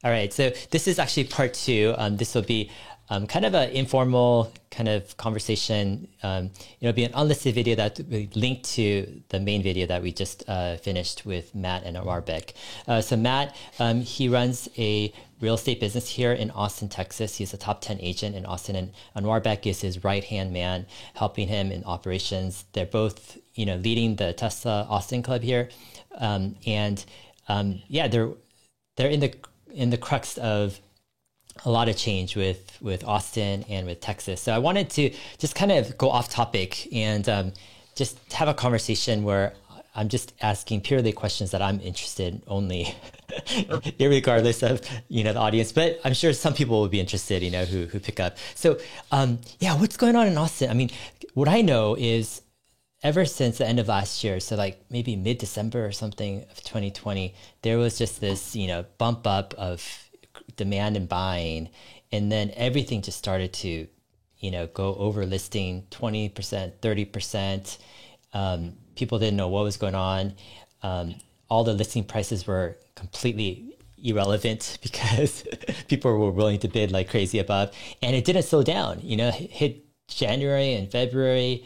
All right, so this is actually part two. This will be kind of an informal kind of conversation. It'll be an unlisted video that we link to the main video that we just finished with Matt and Anwar. So Matt, he runs a real estate business here in Austin, Texas. He's a top 10 agent in Austin, and Anwar is his right-hand man, helping him in operations. They're both, leading the Tesla Austin Club here, yeah, they're in the crux of a lot of change with Austin and with Texas. So I wanted to just kind of go off topic and just have a conversation where I'm just asking purely questions that I'm interested in only, regardless of, the audience. But I'm sure some people will be interested, who pick up. So what's going on in Austin? I mean, what I know is ever since the end of last year, so like maybe mid-December or something of 2020, there was just this, bump up of demand and buying. And then everything just started to, go over listing 20%, 30%. People didn't know what was going on. All the listing prices were completely irrelevant because people were willing to bid like crazy above. And it didn't slow down, hit January and February.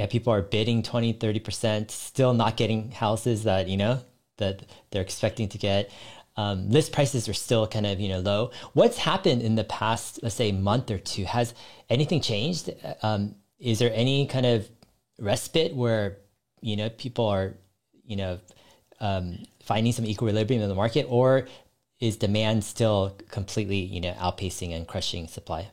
People are bidding 20, 30%, still not getting houses that, that they're expecting to get. List prices are still kind of, low. What's happened in the past, let's say, month or two? Has anything changed? Is there any kind of respite where, people are, finding some equilibrium in the market, or is demand still completely, outpacing and crushing supply?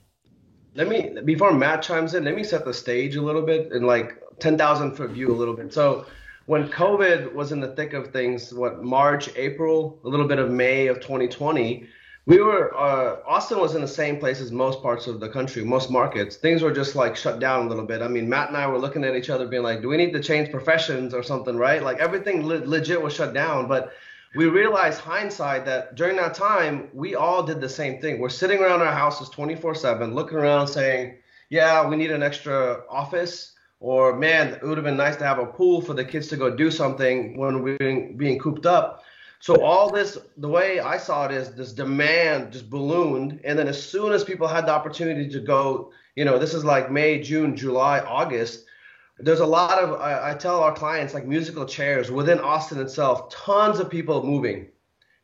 Before Matt chimes in, let me set the stage a little bit in like 10,000 foot view a little bit. So when COVID was in the thick of things, March, April, a little bit of May of 2020, Austin was in the same place as most parts of the country, most markets. Things were just like shut down a little bit. I mean, Matt and I were looking at each other being like, do we need to change professions or something, right? Like everything legit was shut down. But we realized hindsight that during that time, we all did the same thing. We're sitting around our houses 24/7, looking around saying, yeah, we need an extra office, or man, it would have been nice to have a pool for the kids to go do something when we're being cooped up. So all this, the way I saw it is this demand just ballooned. And then as soon as people had the opportunity to go, this is like May, June, July, August, there's a lot of, I tell our clients, like musical chairs within Austin itself, tons of people moving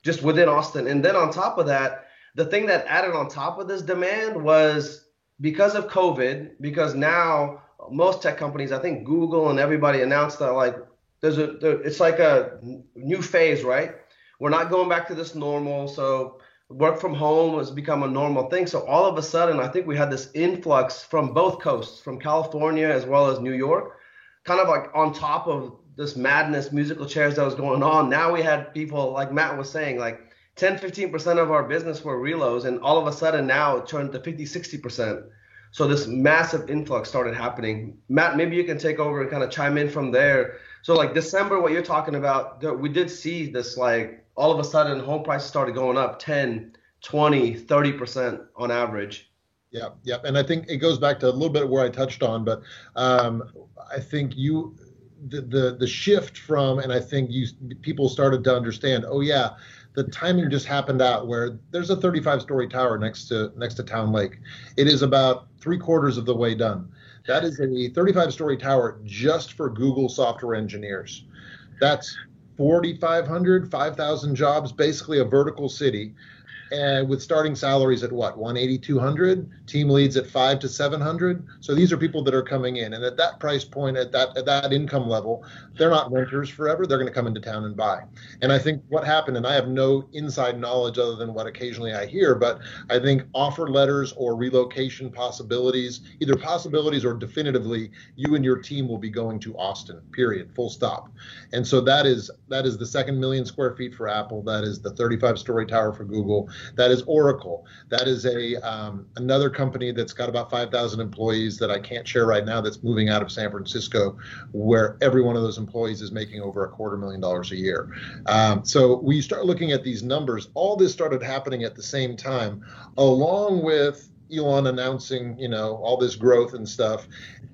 just within Austin. And then on top of that, the thing that added on top of this demand was because of COVID, because now most tech companies, I think Google and everybody announced that like it's like a new phase, right? We're not going back to this normal. So work from home has become a normal thing. So all of a sudden, I think we had this influx from both coasts, from California as well as New York, kind of like on top of this madness musical chairs that was going on. Now we had people, like Matt was saying, like 10, 15% of our business were reloads. And all of a sudden now it turned to 50, 60%. So this massive influx started happening. Matt, maybe you can take over and kind of chime in from there. So like December, what you're talking about, we did see this like, all of a sudden home prices started going up 10, 20, 30% on average. Yeah. And I think it goes back to a little bit where I touched on, but I think the shift from, and I think people started to understand, oh yeah, the timing just happened out where there's a 35-story tower next to Town Lake. It is about 3/4 of the way done. That is a 35-story tower just for Google software engineers. That's 4,500, 5,000 jobs, basically a vertical city, and with starting salaries at what, 180, 200, team leads at 500 to 700. So these are people that are coming in, and at that price point, at that income level, they're not renters forever. They're going to come into town and buy. And I think what happened, and I have no inside knowledge other than what occasionally I hear, but I think offer letters or relocation possibilities, either possibilities or definitively, you and your team will be going to Austin, period, full stop. And so that is the 2 million square feet for Apple. That is the 35-story tower for Google. That is Oracle. That is another company that's got about 5,000 employees that I can't share right now, that's moving out of San Francisco, where every one of those employees is making over $250,000 a year. So we start looking at these numbers. All this started happening at the same time, along with Elon announcing, all this growth and stuff,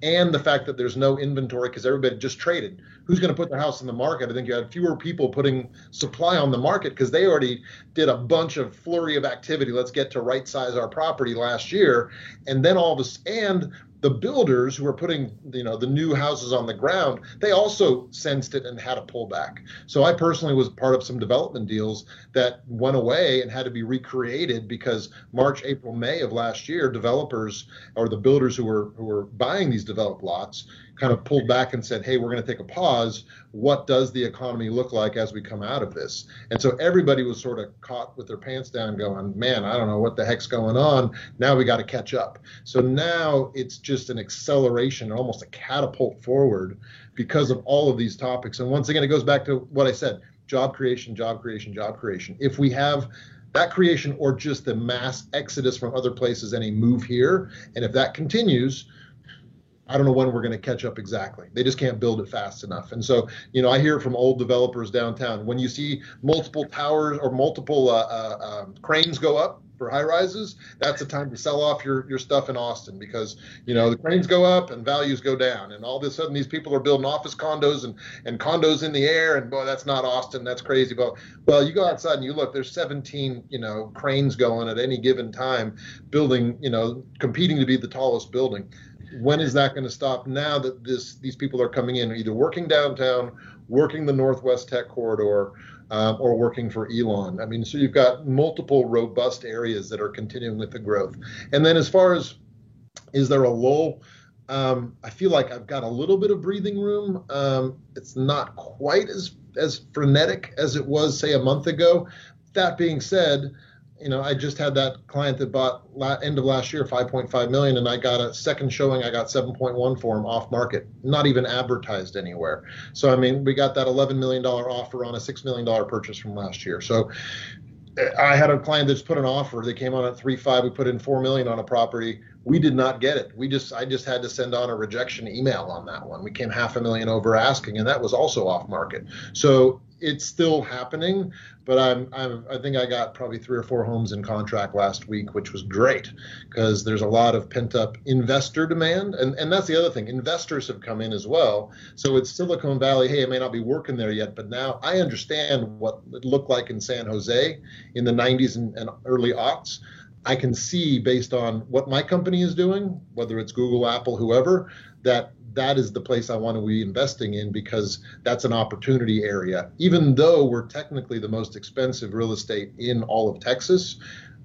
and the fact that there's no inventory because everybody just traded. Who's going to put their house in the market? I think you had fewer people putting supply on the market because they already did a bunch of flurry of activity. Let's get to right size our property last year. And then all this, and the builders who are putting, the new houses on the ground, they also sensed it and had a pullback. So I personally was part of some development deals that went away and had to be recreated because March, April, May of last year, developers or the builders who were buying these developed lots kind of pulled back and said, hey, we're going to take a pause. What does the economy look like as we come out of this? And so everybody was sort of caught with their pants down going, man, I don't know what the heck's going on. Now we got to catch up. So now it's just an acceleration, almost a catapult forward because of all of these topics. And once again, it goes back to what I said, job creation, job creation, job creation. If we have that creation or just the mass exodus from other places and a move here, and if that continues, I don't know when we're going to catch up exactly. They just can't build it fast enough. And so, I hear from old developers downtown, when you see multiple towers or multiple cranes go up for high rises, that's the time to sell off your stuff in Austin because, the cranes go up and values go down. And all of a sudden, these people are building office condos and condos in the air. And boy, that's not Austin. That's crazy. But, well, you go outside and you look, there's 17, cranes going at any given time building, competing to be the tallest building. When is that going to stop now that these people are coming in, either working downtown, working the Northwest Tech Corridor, or working for Elon? I mean, so you've got multiple robust areas that are continuing with the growth. And then as far as, is there a lull? I feel like I've got a little bit of breathing room. It's not quite as frenetic as it was, say, a month ago. That being said, I just had that client that bought end of last year, 5.5 million, and I got a second showing. I got 7.1 for him off market, not even advertised anywhere. So, I mean, we got that $11 million offer on a $6 million purchase from last year. So I had a client that's put an offer. They came on at 3.5. We put in 4 million on a property. We did not get it. I just had to send on a rejection email on that one. We came $500,000 over asking, and that was also off market. So it's still happening, but I think I got probably 3 or 4 homes in contract last week, which was great because there's a lot of pent up investor demand. And that's the other thing. Investors have come in as well. So it's Silicon Valley. Hey, I may not be working there yet, but now I understand what it looked like in San Jose in the 90s and early aughts. I can see based on what my company is doing, whether it's Google, Apple, whoever, that is the place I want to be investing in because that's an opportunity area. Even though we're technically the most expensive real estate in all of Texas,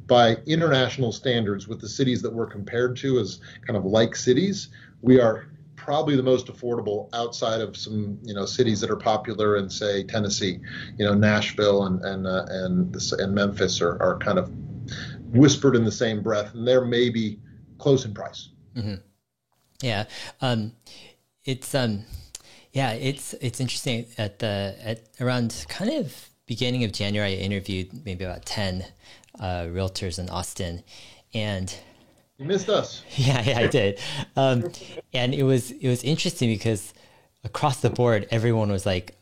by international standards with the cities that we're compared to as kind of like cities, we are probably the most affordable outside of some, cities that are popular in, say, Tennessee. Nashville and Memphis are kind of whispered in the same breath, and they're maybe close in price. Mm-hmm. Yeah. It's interesting at around kind of beginning of January, I interviewed maybe about 10 realtors in Austin, and you missed us. Yeah, I did. And it was interesting because across the board, everyone was like,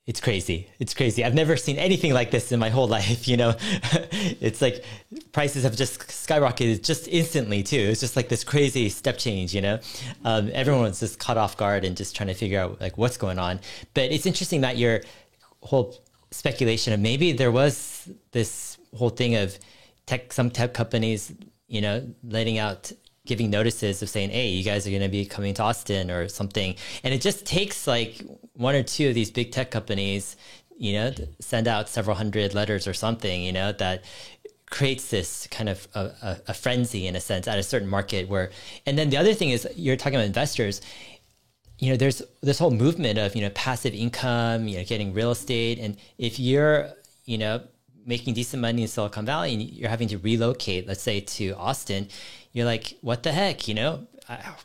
it's crazy. It's crazy. I've never seen anything like this in my whole life. It's like prices have just skyrocketed just instantly too. It's just like this crazy step change, everyone was just caught off guard and just trying to figure out like what's going on. But it's interesting that your whole speculation of maybe there was this whole thing of some tech companies, giving notices of saying, hey, you guys are going to be coming to Austin or something. And it just takes like 1 or 2 of these big tech companies, to send out several hundred letters or something, that creates this kind of a frenzy in a sense at a certain market where, and then the other thing is you're talking about investors, there's this whole movement of, passive income, getting real estate. And if you're, making decent money in Silicon Valley and you're having to relocate, let's say to Austin, you're like, what the heck,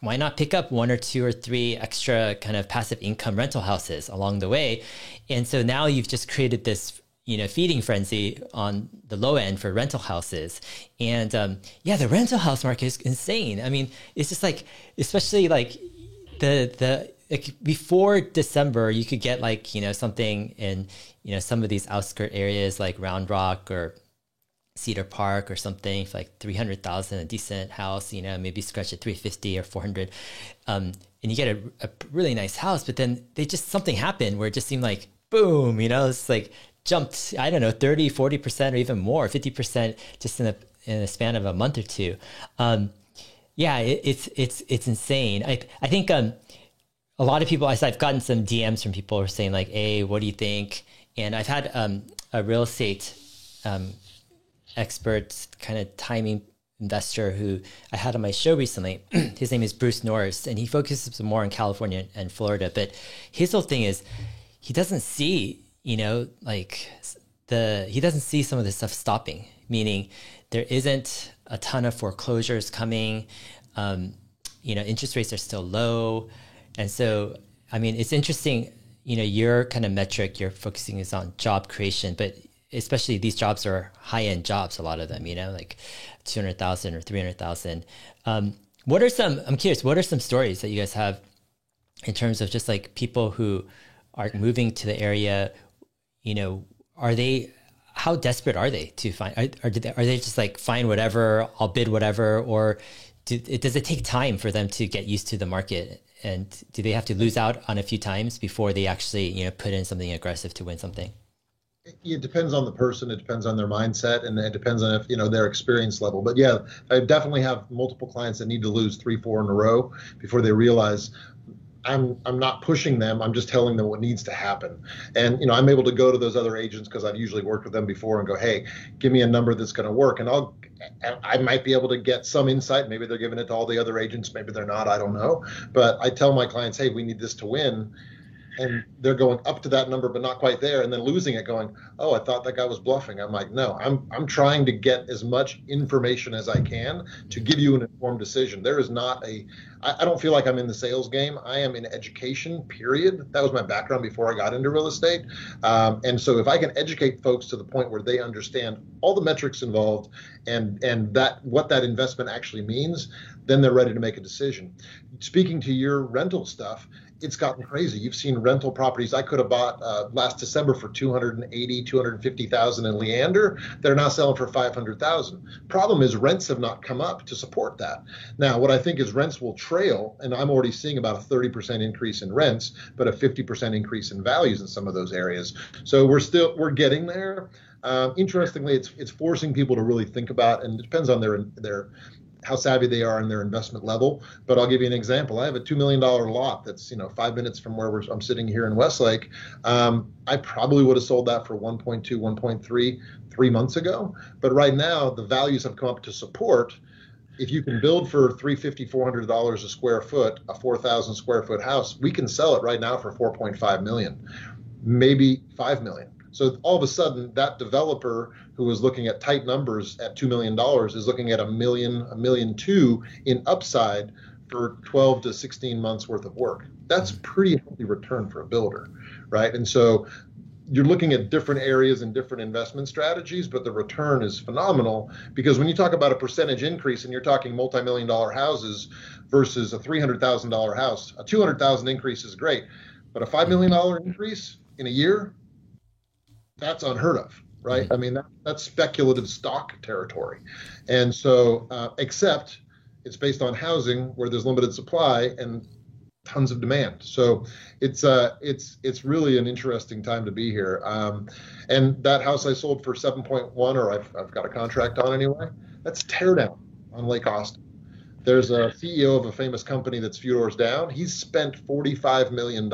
why not pick up 1 or 2 or 3 extra kind of passive income rental houses along the way? And so now you've just created this, feeding frenzy on the low end for rental houses. And the rental house market is insane. I mean, it's just like, especially like like before December, you could get like, something in, some of these outskirt areas like Round Rock or Cedar Park or something for like 300,000, a decent house, maybe scratch at 350 or 400. And you get a really nice house, but then something happened where it just seemed like, boom, it's like jumped, I don't know, 30, 40% or even more, 50% just in a span of a month or two. It's insane. I think a lot of people, I've gotten some DMs from people who are saying like, hey, what do you think? And I've had a real estate expert, kind of timing investor who I had on my show recently. His name is Bruce Norris, and he focuses more on California and Florida. But his whole thing is he doesn't see, he doesn't see some of this stuff stopping, meaning there isn't a ton of foreclosures coming. Interest rates are still low. And so, I mean, it's interesting, your kind of metric you're focusing is on job creation, but especially these jobs are high-end jobs, a lot of them, like 200,000 or 300,000. I'm curious, what are some stories that you guys have in terms of just like people who are moving to the area? How desperate are they to find, are they just like, find whatever, I'll bid whatever, or does it take time for them to get used to the market? And do they have to lose out on a few times before they actually, put in something aggressive to win something? It depends on the person. It depends on their mindset, and it depends on if their experience level. But yeah, I definitely have multiple clients that need to lose 3, 4 in a row before they realize I'm not pushing them. I'm just telling them what needs to happen. And I'm able to go to those other agents because I've usually worked with them before and go, hey, give me a number that's going to work, and I might be able to get some insight. Maybe they're giving it to all the other agents. Maybe they're not. I don't know. But I tell my clients, hey, we need this to win. And they're going up to that number, but not quite there, and then losing it going, oh, I thought that guy was bluffing. I'm like, no, I'm trying to get as much information as I can to give you an informed decision. There is not I don't feel like I'm in the sales game. I am in education, period. That was my background before I got into real estate. And so if I can educate folks to the point where they understand all the metrics involved and that what that investment actually means, then they're ready to make a decision. Speaking to your rental stuff, it's gotten crazy. You've seen rental properties I could have bought last December for $250,000 in Leander. They're now selling for $500,000. Problem is rents have not come up to support that. Now, what I think is rents will trail, and I'm already seeing about a 30% increase in rents, but a 50% increase in values in some of those areas. So we're getting there. Interestingly, it's forcing people to really think about, and it depends on their how savvy they are in their investment level. But I'll give you an example. I have a $2 million lot that's 5 minutes from where I'm sitting here in Westlake. I probably would have sold that for 1.2, 1.3 3 months ago. But right now, the values have come up to support. If you can build for $350, $400 a square foot, a 4,000 square foot house, we can sell it right now for 4.5 million, maybe 5 million. So all of a sudden, that developer who was looking at tight numbers at $2 million is looking at $1 million, $1.2 million in upside for 12 to 16 months worth of work. That's pretty healthy return for a builder, right? And so you're looking at different areas and different investment strategies, but the return is phenomenal because when you talk about a percentage increase and you're talking multi-million-dollar houses versus a $300,000 house, a $200,000 increase is great, but a $5 million increase in a year, that's unheard of, right? I mean, that's speculative stock territory. And so, except it's based on housing where there's limited supply and tons of demand. So it's really an interesting time to be here. And that house I sold for 7.1, or I've got a contract on anyway, that's tear down on Lake Austin. There's a CEO of a famous company that's few doors down. He's spent $45 million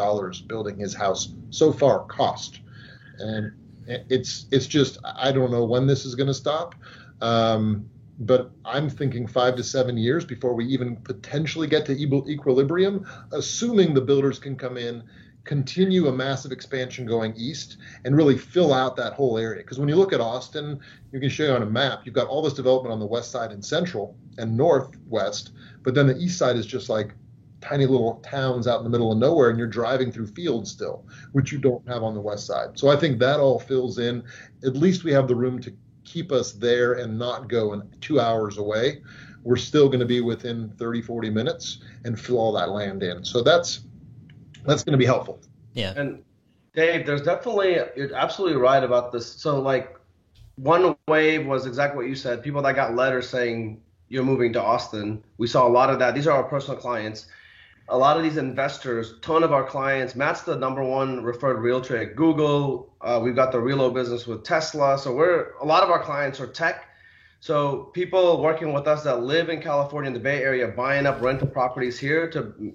building his house so far, cost. And it's just, I don't know when this is going to stop, but I'm thinking 5 to 7 years before we even potentially get to equilibrium, assuming the builders can come in, continue a massive expansion going east, and really fill out that whole area. Because when you look at Austin, you can show you on a map, you've got all this development on the west side and central and northwest, but then the east side is just like tiny little towns out in the middle of nowhere, and you're driving through fields still, which you don't have on the west side. So I think that all fills in. At least we have the room to keep us there and not go 2 hours away. We're still going to be within 30, 40 minutes and fill all that land in. So that's going to be helpful. Yeah. And Dave, there's definitely, you're absolutely right about this. So like one wave was exactly what you said. People that got letters saying you're moving to Austin. We saw a lot of that. These are our personal clients. A lot of these investors, ton of our clients. Matt's the number one referred realtor at Google. We've got the Relo business with Tesla. So a lot of our clients are tech. So people working with us that live in California in the Bay Area, buying up rental properties here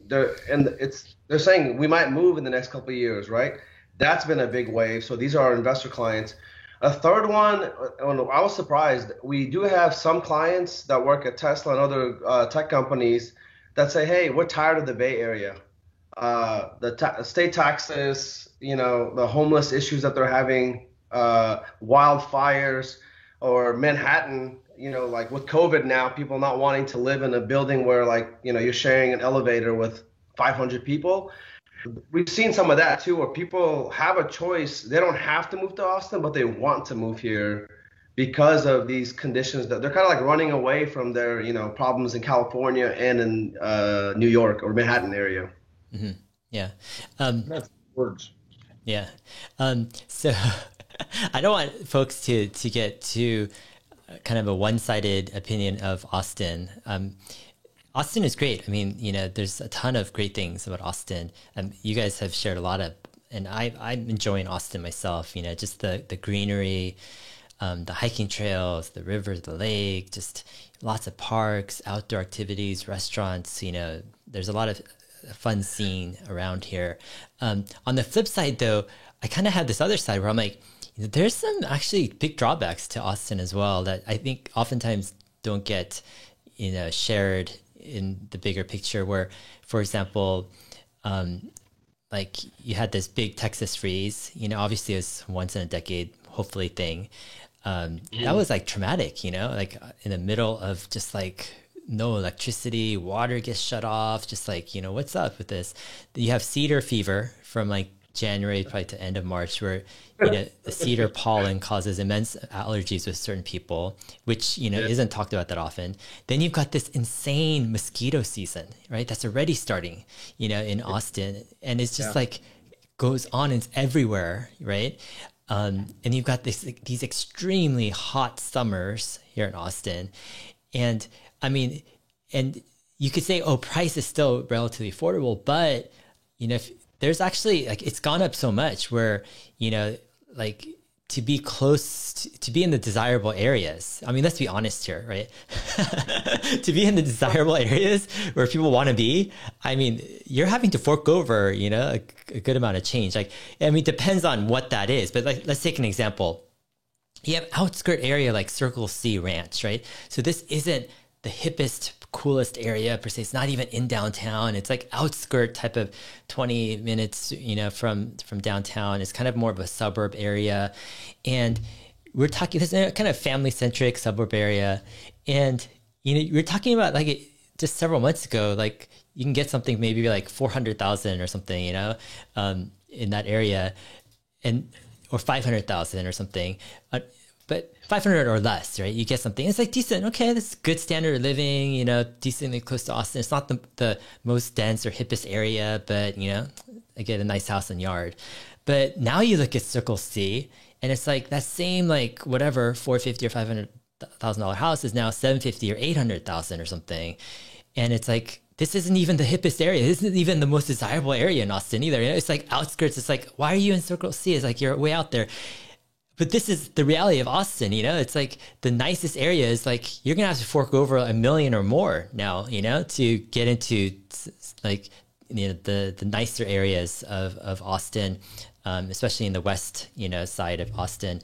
they're saying we might move in the next couple of years, right? That's been a big wave. So these are our investor clients. A third one, I was surprised. We do have some clients that work at Tesla and other tech companies that say, hey, we're tired of the Bay Area. The state taxes, the homeless issues that they're having, wildfires, or Manhattan, like with COVID now, people not wanting to live in a building where you're sharing an elevator with 500 people. We've seen some of that too, where people have a choice. They don't have to move to Austin, but they want to move here because of these conditions that they're kind of like running away from their, problems in California and in New York or Manhattan area. Mm-hmm. Yeah. That's words. Yeah. So I don't want folks to get too kind of a one-sided opinion of Austin. Austin is great. I mean, there's a ton of great things about Austin. You guys have shared a lot of, and I'm enjoying Austin myself, just the greenery, the hiking trails, the river, the lake, just lots of parks, outdoor activities, restaurants, there's a lot of fun scene around here. On the flip side though, I kind of have this other side where I'm like, there's some actually big drawbacks to Austin as well that I think oftentimes don't get, shared in the bigger picture where, for example, like you had this big Texas freeze, obviously it was once in a decade, hopefully thing. That was like traumatic, like in the middle of just like no electricity, water gets shut off, just like, what's up with this? You have cedar fever from like January probably to end of March where the cedar pollen causes immense allergies with certain people, which isn't talked about that often. Then you've got this insane mosquito season, right? That's already starting in Austin, and it's just like goes on, it's everywhere, right? And you've got these extremely hot summers here in Austin, and I mean, and you could say, price is still relatively affordable, but if there's actually like it's gone up so much where like to be to be in the desirable areas. I mean, let's be honest here, right? To be in the desirable areas where people want to be, I mean, you're having to fork over, a good amount of change. Like, I mean, it depends on what that is. But like, let's take an example. You have outskirt area like Circle C Ranch, right? So this isn't the hippest, coolest area per se. It's not even in downtown. It's like outskirt type of 20 minutes, from downtown. It's kind of more of a suburb area. And we're talking, this is a kind of family centric suburb area. And, we're talking about like just several months ago, like you can get something maybe like 400,000 or something, in that area or 500,000 or something. But 500 or less, right? You get something. It's like decent. Okay, that's good standard of living, decently close to Austin. It's not the most dense or hippest area, but, I get a nice house and yard. But now you look at Circle C, and it's like that same, like, whatever, $450,000 or $500,000 house is now $750,000 or $800,000 or something. And it's like, this isn't even the hippest area. This isn't even the most desirable area in Austin either. It's like outskirts. It's like, why are you in Circle C? It's like, you're way out there. But this is the reality of Austin, it's like the nicest area is like, you're going to have to fork over $1 million or more now, to get into like, the nicer areas of Austin, especially in the west, side of Austin.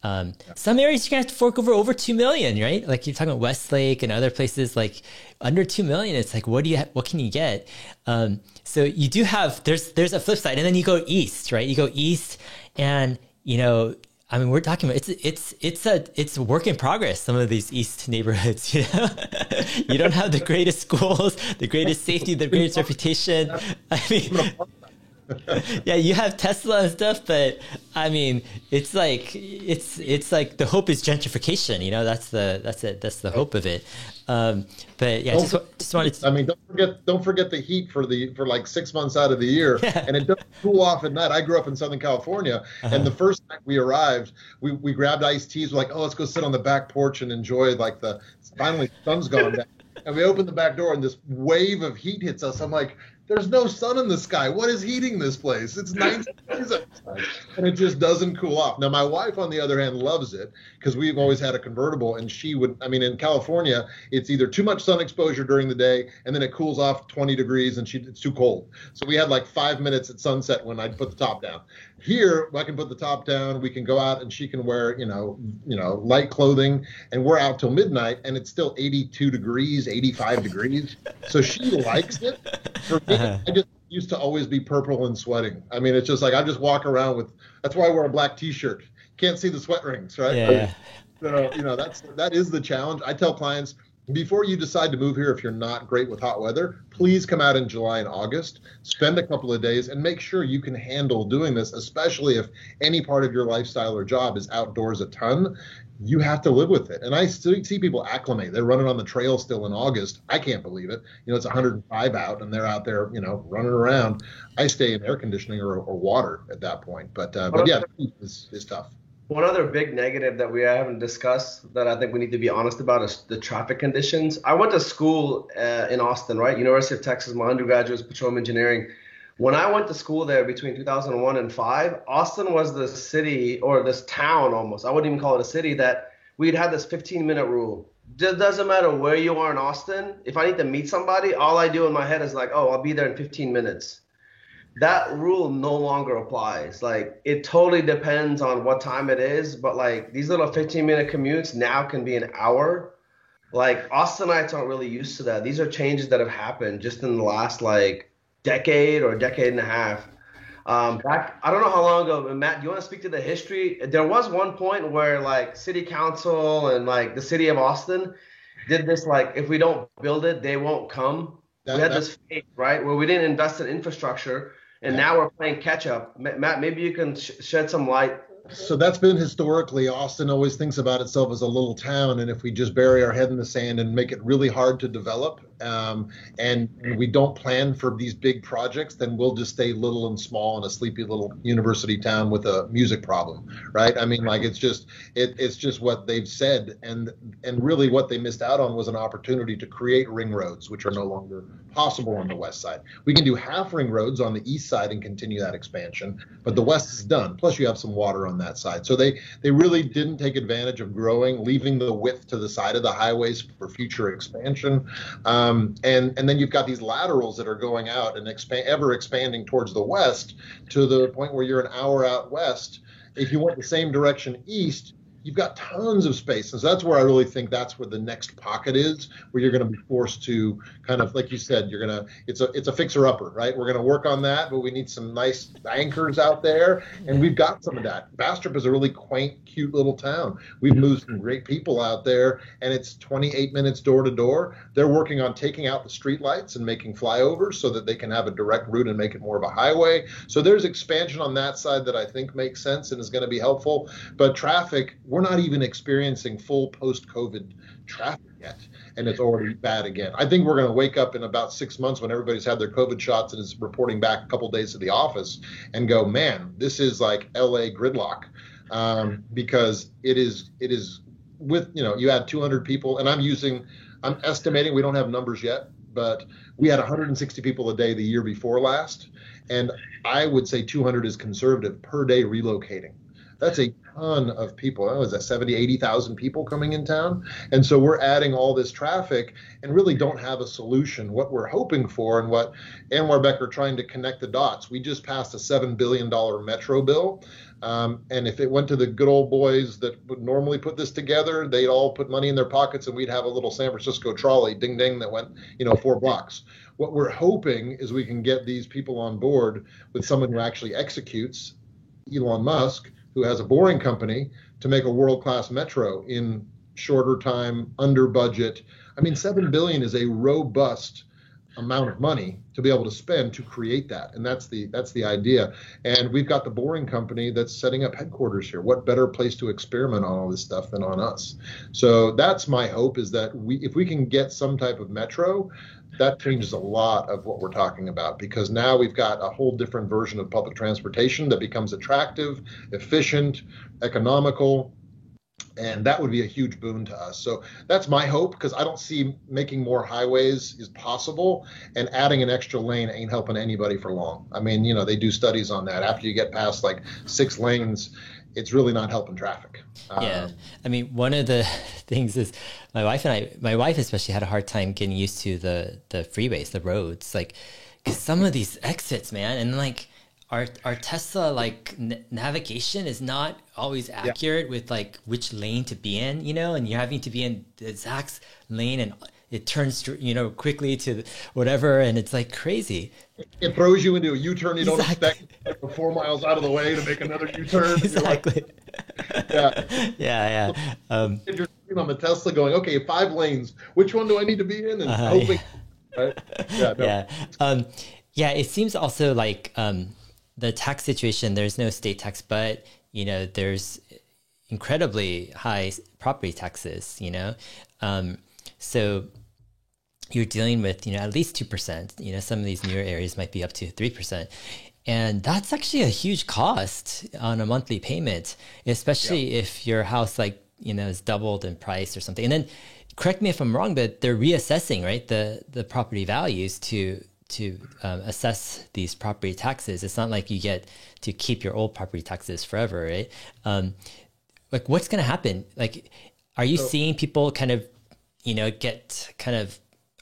Some areas you're going to have to fork over $2 million, right? Like you're talking about Westlake and other places like under $2 million. It's like, what can you get? So you do have, there's a flip side, and then you go east, right? You go east and, I mean, we're talking about it's a work in progress. Some of these east neighborhoods, you don't have the greatest schools, the greatest safety, the greatest reputation. I mean, Yeah, you have Tesla and stuff, but I mean, it's like the hope is gentrification. You know, that's the hope of it. But yeah, just wanted to. I mean, don't forget the heat for like 6 months out of the year, and it doesn't cool off at night. I grew up in Southern California, and the first night we arrived, we grabbed iced teas. We're like, oh, let's go sit on the back porch and enjoy like finally the sun's gone down. And we open the back door, and this wave of heat hits us. I'm like, there's no sun in the sky. What is heating this place? It's 90 degrees outside, and it just doesn't cool off. Now, my wife, on the other hand, loves it because we've always had a convertible, and in California, it's either too much sun exposure during the day, and then it cools off 20 degrees, and it's too cold. So we had like 5 minutes at sunset when I'd put the top down. Here, I can put the top down, we can go out, and she can wear, light clothing, and we're out till midnight, and it's still 82 degrees, 85 degrees. So she likes it. For me, I just used to always be purple and sweating. I mean, it's just like I just walk around that's why I wear a black T-shirt. Can't see the sweat rings, right? Yeah. So, that is the challenge. I tell clients, before you decide to move here, if you're not great with hot weather, please come out in July and August, spend a couple of days, and make sure you can handle doing this, especially if any part of your lifestyle or job is outdoors a ton. You have to live with it. And I still see people acclimate. They're running on the trail still in August. I can't believe it. It's 105 out, and they're out there, running around. I stay in air conditioning or water at that point. But yeah, it's tough. One other big negative that we haven't discussed that I think we need to be honest about is the traffic conditions. I went to school in Austin, right? University of Texas. My undergraduate was petroleum engineering. When I went to school there between 2001 and 2005, Austin was the city, or this town almost, I wouldn't even call it a city, that we'd had this 15-minute rule. It doesn't matter where you are in Austin. If I need to meet somebody, all I do in my head is like, oh, I'll be there in 15 minutes. That rule no longer applies. Like, it totally depends on what time it is, but like these little 15-minute commutes now can be an hour. Like, Austinites aren't really used to that. These are changes that have happened just in the last decade or decade and a half. Back, I don't know how long ago, Matt, do you want to speak to the history? There was one point where like city council and like the city of Austin did this, like, if we don't build it, they won't come. We had this fate, right, where we didn't invest in infrastructure, and now we're playing catch up. Matt, maybe you can shed some light. So that's been historically, Austin always thinks about itself as a little town, and if we just bury our head in the sand and make it really hard to develop, and we don't plan for these big projects, then we'll just stay little and small in a sleepy little university town with a music problem, right? I mean, like, it's just what they've said, and really what they missed out on was an opportunity to create ring roads, which are no longer possible on the west side. We can do half ring roads on the east side and continue that expansion, but the west is done. Plus, you have some water on that side. So they really didn't take advantage of growing, leaving the width to the side of the highways for future expansion. And then you've got these laterals that are going out and ever expanding towards the west to the point where you're an hour out west. If you went the same direction east, you've got tons of space. And so that's where I really think that's where the next pocket is, where you're going to be forced to kind of, like you said, it's a fixer-upper, right? We're going to work on that, but we need some nice anchors out there, and we've got some of that. Bastrop is a really quaint, cute little town. We've moved some great people out there, and it's 28 minutes door to door. They're working on taking out the street lights and making flyovers so that they can have a direct route and make it more of a highway. So there's expansion on that side that I think makes sense and is going to be helpful. But traffic, we're not even experiencing full post-COVID traffic yet, and it's already bad again. I think we're going to wake up in about 6 months when everybody's had their COVID shots and is reporting back a couple days to the office and go, man, this is like LA gridlock, because it is with, you had 200 people, and I'm estimating, we don't have numbers yet, but we had 160 people a day the year before last, and I would say 200 is conservative per day relocating. That's a ton of people. What was that, 70, 80,000 people coming in town? And so we're adding all this traffic and really don't have a solution. What we're hoping for, and what Anwar Beck are trying to connect the dots, we just passed a $7 billion metro bill. And if it went to the good old boys that would normally put this together, they'd all put money in their pockets and we'd have a little San Francisco trolley, ding, ding, that went, 4 blocks. What we're hoping is we can get these people on board with someone who actually executes, Elon Musk, who has a Boring Company, to make a world-class metro in shorter time, under budget. I mean, $7 billion is a robust amount of money to be able to spend to create that. And that's the idea. And we've got the Boring Company that's setting up headquarters here. What better place to experiment on all this stuff than on us? So that's my hope, is that if we can get some type of metro, that changes a lot of what we're talking about, because now we've got a whole different version of public transportation that becomes attractive, efficient, economical. And that would be a huge boon to us. So that's my hope, because I don't see making more highways is possible, and adding an extra lane ain't helping anybody for long. I mean, they do studies on that. After you get past like 6 lanes, it's really not helping traffic. Yeah. I mean, one of the things is my wife especially had a hard time getting used to the freeways, the roads, like, 'cause some of these exits, man, and like, our Tesla navigation is not always accurate with like which lane to be in, and you're having to be in the exact lane, and it turns quickly to whatever, and it's like crazy. It throws you into a U-turn you don't expect 4 miles out of the way to make another U-turn. Exactly. Yeah. If you're sitting on the Tesla going, okay, 5 lanes, which one do I need to be in? And hoping, right? Yeah. It seems also like the tax situation, there's no state tax, but there's incredibly high property taxes, so you're dealing with at least 2%. Some of these newer areas might be up to 3%, and that's actually a huge cost on a monthly payment, especially if your house is doubled in price or something. And then, correct me if I'm wrong, but they're reassessing, right, the property values to assess these property taxes. It's not like you get to keep your old property taxes forever, right? Like, what's going to happen? Like, are you seeing people kind of,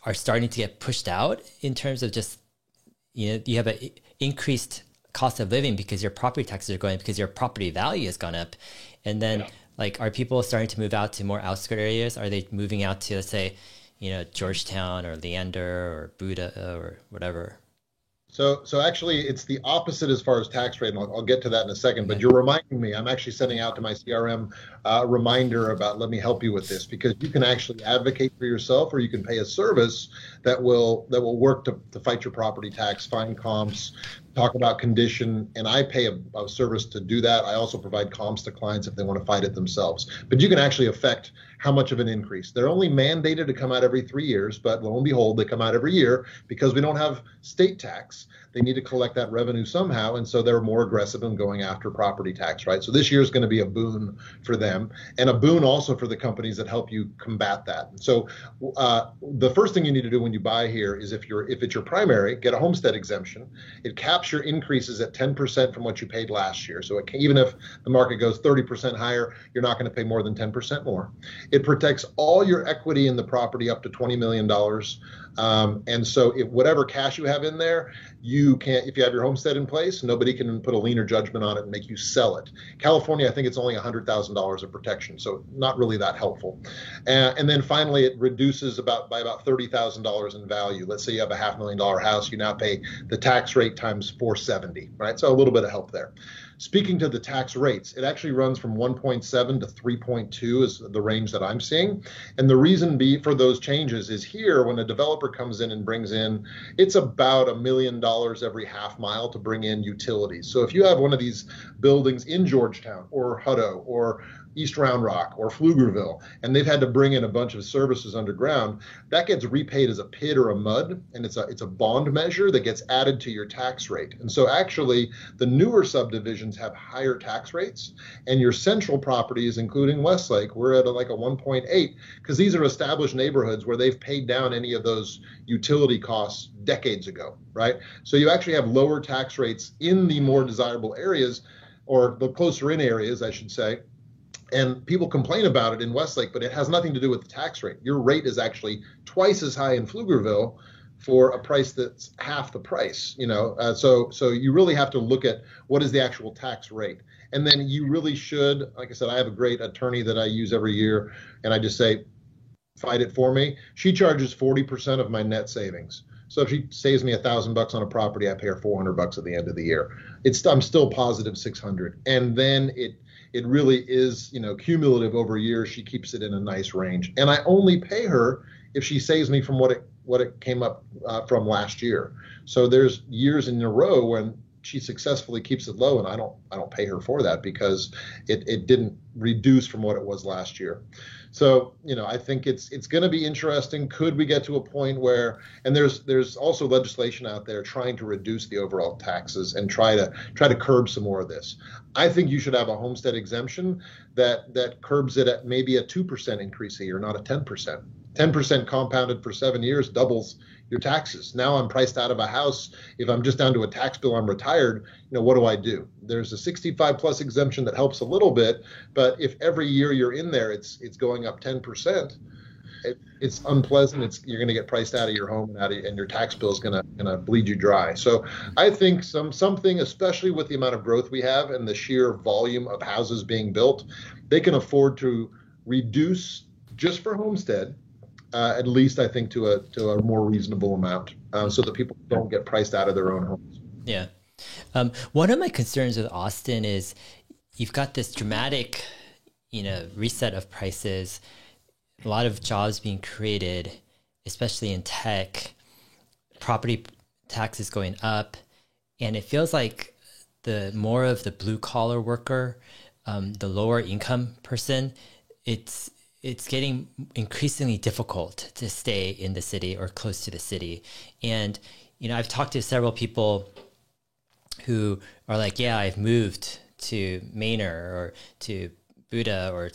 are starting to get pushed out in terms of just, you have an increased cost of living because your property taxes are going up because your property value has gone up. And then are people starting to move out to more outskirt areas? Are they moving out to, let's say, Georgetown or Leander or Buda or whatever? So actually, it's the opposite as far as tax rate, and I'll get to that in a second. But you're reminding me. I'm actually sending out to my CRM a reminder about, let me help you with this, because you can actually advocate for yourself, or you can pay a service that will work to fight your property tax, find comps, talk about condition, and I pay a service to do that. I also provide comps to clients if they want to fight it themselves. But you can actually affect how much of an increase. They're only mandated to come out every 3 years, but lo and behold, they come out every year because we don't have state tax. They need to collect that revenue somehow, and so they're more aggressive in going after property tax, right? So this year is going to be a boon for them, and a boon also for the companies that help you combat that. So the first thing you need to do when you buy here is, if it's your primary, get a homestead exemption. It caps your increases at 10% from what you paid last year. So even if the market goes 30% higher, you're not going to pay more than 10% more. It protects all your equity in the property up to $20 million. And so whatever cash you have in there, you can't, if you have your homestead in place, nobody can put a lien or judgment on it and make you sell it. California, I think it's only $100,000 of protection, so not really that helpful. And then finally, it reduces by about $30,000 in value. Let's say you have a $500,000 house, you now pay the tax rate times 470, right? So a little bit of help there. Speaking to the tax rates, it actually runs from 1.7 to 3.2 is the range that I'm seeing. And the reason for those changes is, here, when a developer comes in and brings in, it's about $1 million every half mile to bring in utilities. So if you have one of these buildings in Georgetown or Hutto or East Round Rock or Pflugerville, and they've had to bring in a bunch of services underground, that gets repaid as a PID or a MUD, and it's a bond measure that gets added to your tax rate. And so actually, the newer subdivisions have higher tax rates, and your central properties, including Westlake, we're at like a 1.8, because these are established neighborhoods where they've paid down any of those utility costs decades ago, right? So you actually have lower tax rates in the more desirable areas, or the closer in areas, I should say. And people complain about it in Westlake, but it has nothing to do with the tax rate. Your rate is actually twice as high in Pflugerville for a price that's half the price. So you really have to look at what is the actual tax rate. And then you really should, like I said, I have a great attorney that I use every year, and I just say, fight it for me. She charges 40% of my net savings. So if she saves me $1,000 on a property, I pay her $400 at the end of the year. I'm still positive 600, and then it really is, cumulative over years. She keeps it in a nice range, and I only pay her if she saves me from what it what it came up from last year. So there's years in a row when she successfully keeps it low, and I don't pay her for that because it didn't reduce from what it was last year. So, I think it's going to be interesting. Could we get to a point where, and there's also legislation out there trying to reduce the overall taxes and try to curb some more of this. I think you should have a homestead exemption that curbs it at maybe a 2% increase a year, not a 10%. 10% compounded for 7 years doubles your taxes. Now I'm priced out of a house. If I'm just down to a tax bill, I'm retired. What do I do? There's a 65 plus exemption that helps a little bit, but if every year you're in there, it's going up 10%. It's unpleasant. You're going to get priced out of your home and your tax bill is going to bleed you dry. So I think something, especially with the amount of growth we have and the sheer volume of houses being built, they can afford to reduce just for homestead. At least I think to a more reasonable amount, so that people don't get priced out of their own homes. Yeah. One of my concerns with Austin is you've got this dramatic, reset of prices, a lot of jobs being created, especially in tech, property taxes going up, and it feels like the more of the blue collar worker, the lower income person, it's getting increasingly difficult to stay in the city or close to the city. And, I've talked to several people who are like, yeah, I've moved to Manor or to Buda or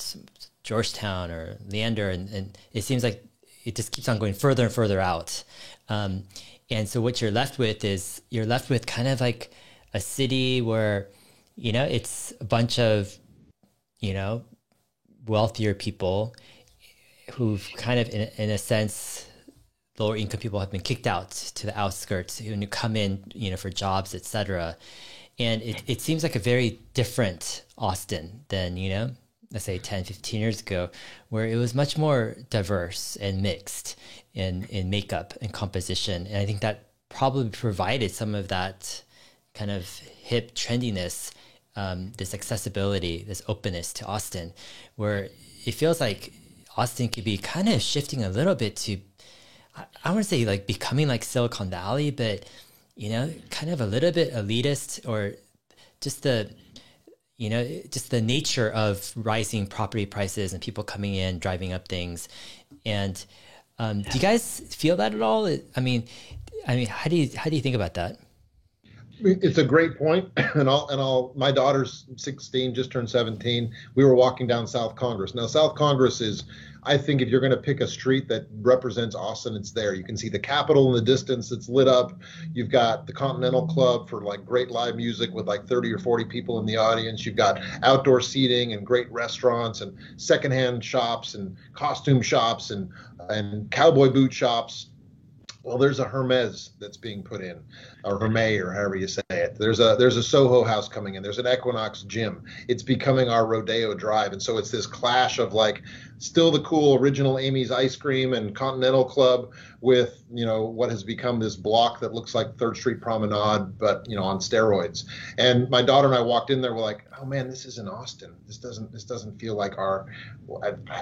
Georgetown or Leander. And it seems like it just keeps on going further and further out. And so what you're left with is kind of like a city where, it's a bunch of, wealthier people who've kind of, in a sense, lower income people have been kicked out to the outskirts who come in, for jobs, etc. And it seems like a very different Austin than, let's say 10, 15 years ago, where it was much more diverse and mixed in makeup and composition. And I think that probably provided some of that kind of hip trendiness, this accessibility, this openness to Austin, where it feels like Austin could be kind of shifting a little bit to, I want to say like becoming like Silicon Valley, but, kind of a little bit elitist, or just the nature of rising property prices and people coming in, driving up things. And do you guys feel that at all? I mean, how do you think about that? It's a great point, and my daughter's 16, just turned 17. We were walking down South Congress. Now, South Congress is, I think, if you're going to pick a street that represents Austin, it's there. You can see the Capitol in the distance. It's lit up. You've got the Continental Club for like great live music with like 30 or 40 people in the audience. You've got outdoor seating and great restaurants and secondhand shops and costume shops and cowboy boot shops. Well, there's a Hermes that's being put in, or Hermes, or however you say it. There's a Soho House coming in. There's an Equinox gym. It's becoming our Rodeo Drive, and so it's this clash of like still the cool original Amy's Ice Cream and Continental Club with what has become this block that looks like 3rd Street Promenade, but on steroids. And my daughter and I walked in there. We're like, oh man, this isn't Austin. This doesn't feel like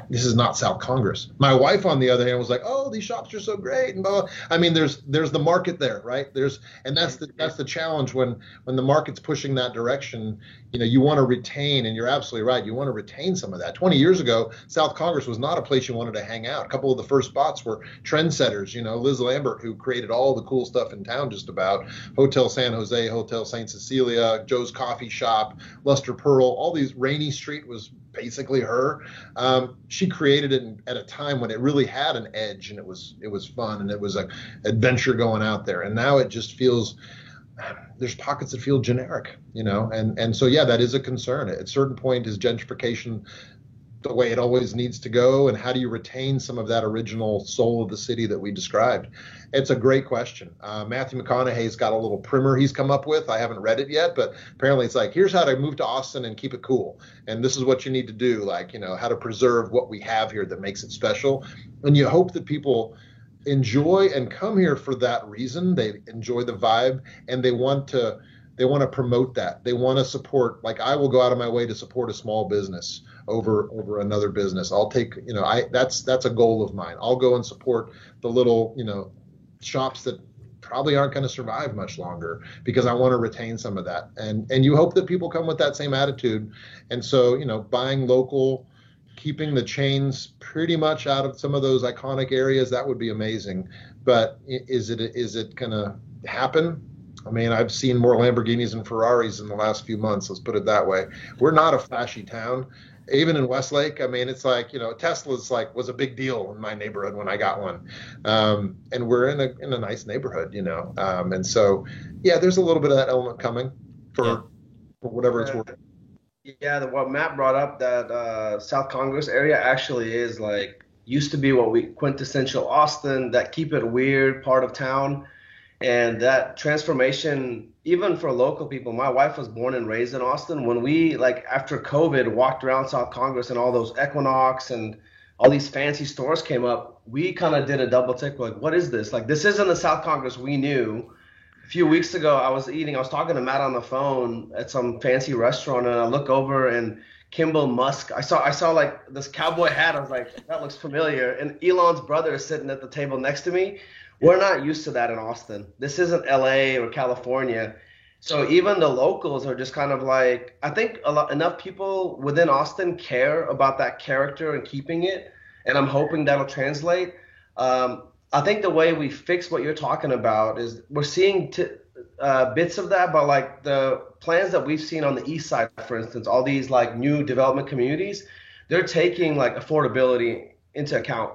this is not South Congress. My wife, on the other hand, was like, oh, these shops are so great, and blah, blah. I mean, there's the market there, right? That's the challenge when the market's pushing that direction. You want to retain, and you're absolutely right. You want to retain some of that. 20 years ago, South Congress was not a place you wanted to hang out. A couple of the first spots were trendsetters. Liz Lambert, who created all the cool stuff in town, just about Hotel San Jose, Hotel St. Cecilia, Joe's Coffee Shop, Luster Pearl. All these. Rainy Street was basically her. She created it at a time when it really had an edge, and it was fun, and it was an adventure going out there. And now it just feels. There's pockets that feel generic, and so, yeah, that is a concern. At a certain point, is gentrification the way it always needs to go, and how do you retain some of that original soul of the city that we described? It's a great question. Matthew McConaughey's got a little primer he's come up with. I haven't read it yet, but apparently it's like, here's how to move to Austin and keep it cool, and this is what you need to do, like, how to preserve what we have here that makes it special. And you hope that people enjoy and come here for that reason. They enjoy the vibe, and they want to promote that. They want to support, like, I will go out of my way to support a small business over another business. I'll take, that's a goal of mine. I'll go and support the little, shops that probably aren't going to survive much longer because I want to retain some of that. And you hope that people come with that same attitude. And so, buying local, keeping the chains pretty much out of some of those iconic areas, that would be amazing. But is it going to happen? I mean, I've seen more Lamborghinis and Ferraris in the last few months. Let's put it that way. We're not a flashy town. Even in Westlake, I mean, it's like, Tesla's was a big deal in my neighborhood when I got one. And we're in a nice neighborhood, and so, yeah, there's a little bit of that element coming for whatever it's worth. Yeah, what Matt brought up, that South Congress area actually is used to be what we quintessential Austin, that keep it weird part of town. And that transformation, even for local people, my wife was born and raised in Austin. When we, after COVID, walked around South Congress and all those Equinox and all these fancy stores came up, we kind of did a double take. What is this? This isn't the South Congress we knew. A few weeks ago, I was talking to Matt on the phone at some fancy restaurant, and I look over and Kimball Musk, I saw this cowboy hat. I was like, that looks familiar. And Elon's brother is sitting at the table next to me. We're not used to that in Austin. This isn't LA or California. So even the locals are just kind of I think enough people within Austin care about that character and keeping it. And I'm hoping that'll translate. I think the way we fix what you're talking about is we're seeing bits of that, but the plans that we've seen on the east side, for instance, all these new development communities, they're taking affordability into account.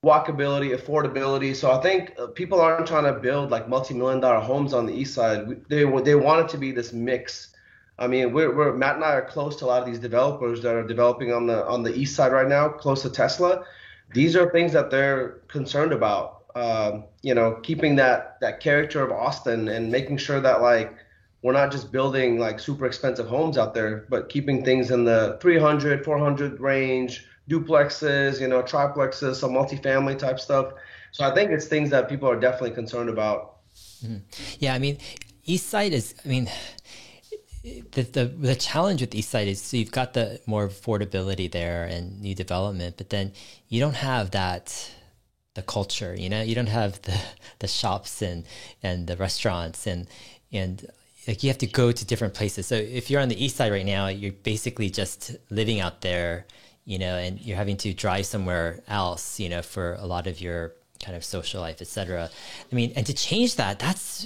Walkability, affordability. So I think people aren't trying to build multi-million-dollar homes on the east side. They want it to be this mix. I mean, Matt and I are close to a lot of these developers that are developing on the east side right now, close to Tesla. These are things that they're concerned about. Keeping that character of Austin and making sure that we're not just building super expensive homes out there, but keeping things in the 300, 400 range. Duplexes, triplexes, some multifamily type stuff. So I think it's things that people are definitely concerned about. Mm-hmm. Yeah, I mean, East Side is, the challenge with East Side is, so you've got the more affordability there and new development, but then you don't have the culture, you don't have the shops and the restaurants and you have to go to different places. So if you're on the East Side right now, you're basically just living out there, and you're having to drive somewhere else, for a lot of your kind of social life, etc. I mean, and to change that's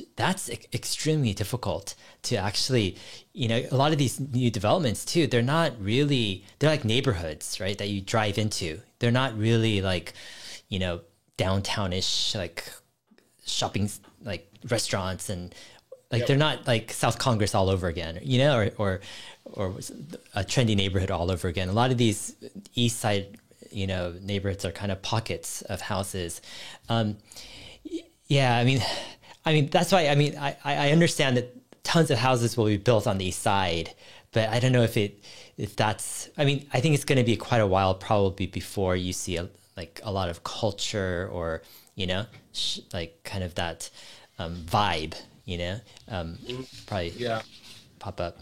extremely difficult to actually, a lot of these new developments too, they're like neighborhoods, right? That you drive into. They're not really downtownish, shopping, restaurants and they're not South Congress all over again, or a trendy neighborhood all over again. A lot of these East Side, neighborhoods are kind of pockets of houses. Yeah, I mean that's why. I understand that tons of houses will be built on the East Side, but I don't know if that's. I think it's going to be quite a while probably before you see a lot of culture or kind of that vibe. Probably pop up.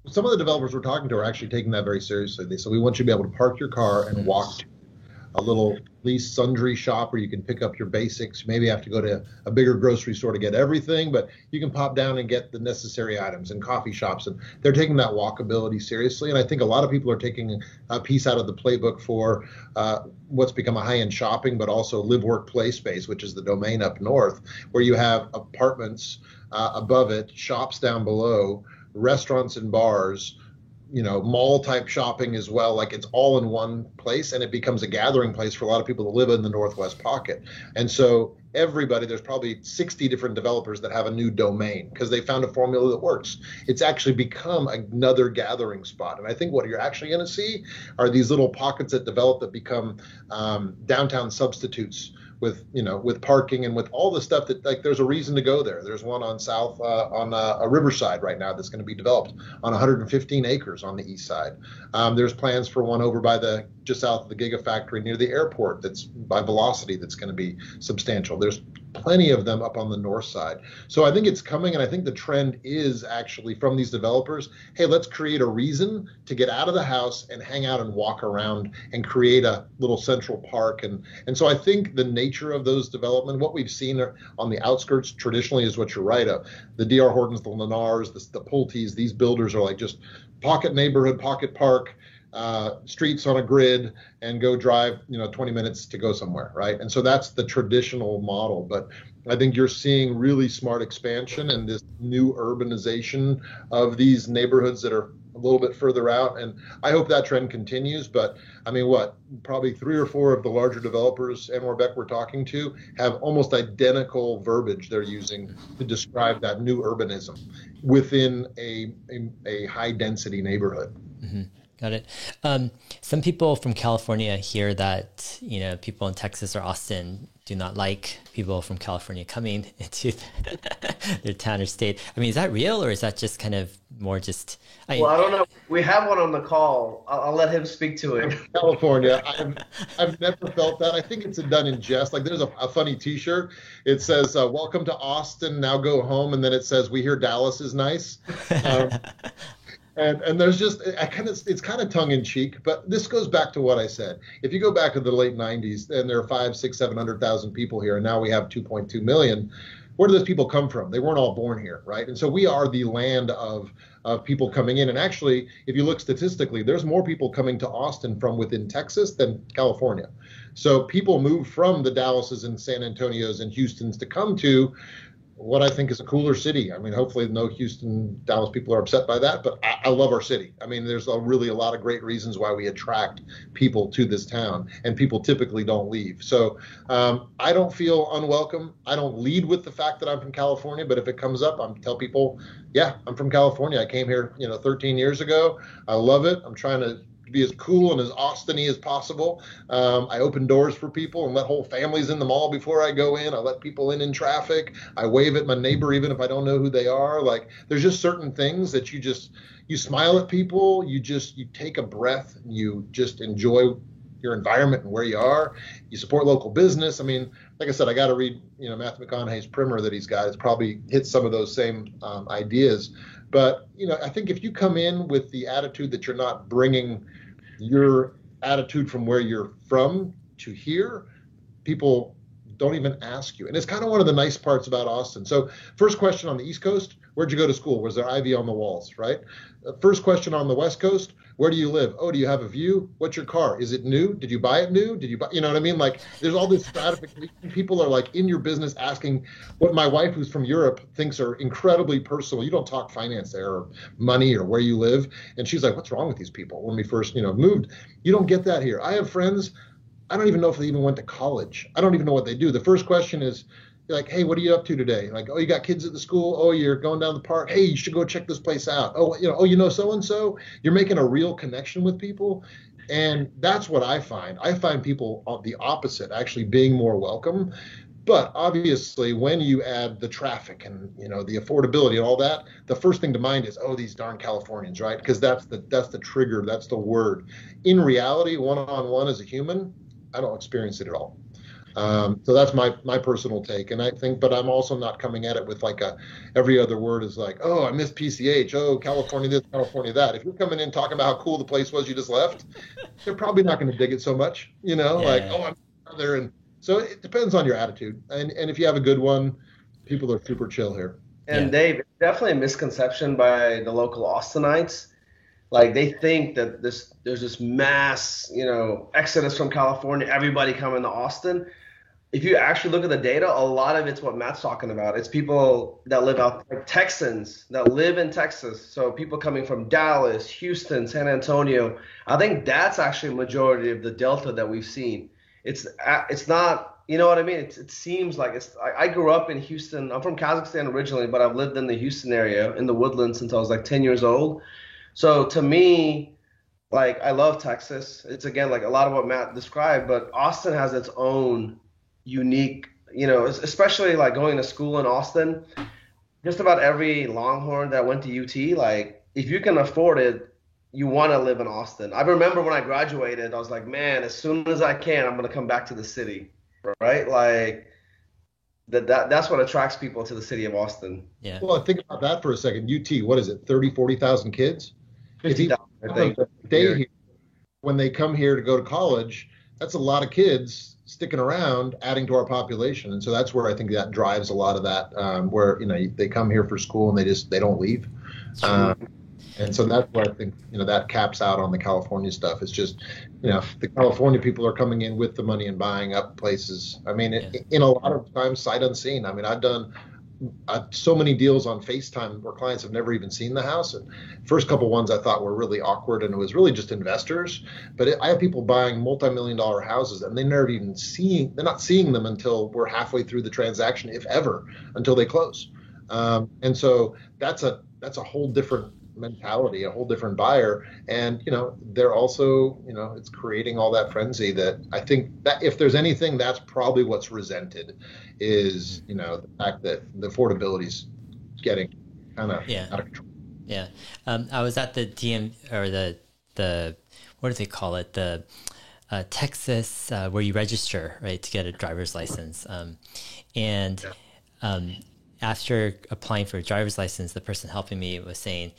Some of the developers we're talking to are actually taking that very seriously. So we want you to be able to park your car and walk to a little least sundry shop where you can pick up your basics. Maybe you have to go to a bigger grocery store to get everything, but you can pop down and get the necessary items, and coffee shops. And they're taking that walkability seriously. And I think a lot of people are taking a piece out of the playbook for what's become a high-end shopping, but also live, work, play space, which is the domain up north, where you have apartments above it, shops down below, restaurants and bars, mall type shopping as well. It's all in one place, and it becomes a gathering place for a lot of people that live in the Northwest pocket. And so there's probably 60 different developers that have a new domain because they found a formula that works. It's actually become another gathering spot. And I think what you're actually going to see are these little pockets that develop that become downtown substitutes with parking and with all the stuff that there's a reason to go there. There's one on a Riverside right now that's going to be developed on 115 acres on the east side. There's plans for one over by just south of the Gigafactory near the airport that's by Velocity that's going to be substantial. There's plenty of them up on the north side. So I think it's coming, and I think the trend is actually from these developers, hey, let's create a reason to get out of the house and hang out and walk around and create a little central park. And so I think the nature of those development, what we've seen on the outskirts traditionally is what you're right of. The D.R. Hortons, the Lennars, the Pulte's, these builders are like just pocket neighborhood, pocket park, streets on a grid, and go drive 20 minutes to go somewhere, right? And so that's the traditional model. But I think you're seeing really smart expansion and this new urbanization of these neighborhoods that are a little bit further out, and I hope that trend continues. But I mean, probably 3 or 4 of the larger developers, Anwar Beck we're talking to, have almost identical verbiage they're using to describe that new urbanism within a high density neighborhood. Mm-hmm. Got it. Some people from California hear that, people in Texas or Austin do not like people from California coming into their town or state. I mean, is that real, or is that just kind of more just... Well, I don't know. We have one on the call. I'll let him speak to it. California, I've never felt that. I think it's done in jest. Like there's a funny T-shirt. It says, "Welcome to Austin, now go home," and then it says, "We hear Dallas is nice." And there's just it's kind of tongue in cheek, but this goes back to what I said. If you go back to the late 90s, and there are 500,000, 600,000, 700,000 people here, and now we have 2.2 million. Where do those people come from? They weren't all born here, right? And so we are the land of people coming in. And actually, if you look statistically, there's more people coming to Austin from within Texas than California. So people move from the Dallases and San Antonios and Houstons to come to what I think is a cooler city. I mean, hopefully no Houston, Dallas people are upset by that, but I love our city. I mean, there's really a lot of great reasons why we attract people to this town, and people typically don't leave. So I don't feel unwelcome. I don't lead with the fact that I'm from California, but if it comes up, I tell people, yeah, I'm from California. I came here, 13 years ago. I love it. I'm trying to be as cool and as Austin-y as possible. I open doors for people and let whole families in the mall before I go in. I let people in traffic. I wave at my neighbor even if I don't know who they are. Like there's just certain things that you smile at people, you take a breath, and you just enjoy your environment and where you are. You support local business. I mean, like I said, I got to read, Matthew McConaughey's primer that he's got. It's probably hits some of those same ideas. But, I think if you come in with the attitude that you're not bringing your attitude from where you're from to here, people don't even ask you. And it's kind of one of the nice parts about Austin. So first question on the East Coast, where'd you go to school? Was there ivy on the walls, right? First question on the West Coast, where do you live? Oh, do you have a view? What's your car? Is it new? Did you buy it new? Did you buy, you know what I mean? Like there's all this stratification. People are like in your business asking what my wife who's from Europe thinks are incredibly personal. You don't talk finance there or money or where you live. And she's like, what's wrong with these people? When we first, moved, you don't get that here. I have friends, I don't even know if they even went to college. I don't even know what they do. The first question is like, hey, what are you up to today? Like, oh, you got kids at the school? Oh, you're going down the park? Hey, you should go check this place out. Oh, so-and-so. You're making a real connection with people. And that's what I find. I find people the opposite, actually being more welcome. But obviously, when you add the traffic and, the affordability and all that, the first thing to mind is, oh, these darn Californians, right? Because that's the trigger. That's the word. In reality, one-on-one as a human, I don't experience it at all. So that's my personal take. And I think, but I'm also not coming at it with like every other word is like, oh, I miss PCH. Oh, California this, California that. If you're coming in talking about how cool the place was you just left, they're probably not going to dig it so much, like, oh, I'm there. And so it depends on your attitude. And if you have a good one, people are super chill here. And Dave, it's definitely a misconception by the local Austinites. Like they think that there's this mass, exodus from California, everybody coming to Austin. If you actually look at the data, a lot of it's what Matt's talking about. It's people that live out, like Texans that live in Texas. So people coming from Dallas, Houston, San Antonio. I think that's actually a majority of the delta that we've seen. It's not, you know what I mean? It seems like I grew up in Houston. I'm from Kazakhstan originally, but I've lived in the Houston area in the Woodlands since I was like 10 years old. So to me, like I love Texas. It's again like a lot of what Matt described, but Austin has its own unique, especially like going to school in Austin. Just about every Longhorn that went to UT, like if you can afford it, you want to live in Austin. I remember when I graduated, I was like, man, as soon as I can, I'm going to come back to the city, right? Like that's what attracts people to the city of Austin. Yeah. Well, think about that for a second. UT, what is it, 30, 40,000 kids? If you 50,000, I think. stay here, when they come here to go to college, that's a lot of kids sticking around, adding to our population. And so that's where I think that drives a lot of that, where, they come here for school and they don't leave. And so that's where I think, that caps out on the California stuff. It's just, the California people are coming in with the money and buying up places. I mean, in a lot of times, sight unseen. I mean, I've done so many deals on FaceTime where clients have never even seen the house. And first couple ones I thought were really awkward, and it was really just investors. But I have people buying multi-million-dollar houses, and they're not seeing them until we're halfway through the transaction, if ever, until they close. And so that's a whole different mentality, a whole different buyer. And, they're also, it's creating all that frenzy that I think that if there's anything, that's probably what's resented is, the fact that the affordability is getting kind of out of control. Yeah. I was at the or the, what do they call it? The Texas, where you register, right, to get a driver's license. After applying for a driver's license, the person helping me was saying,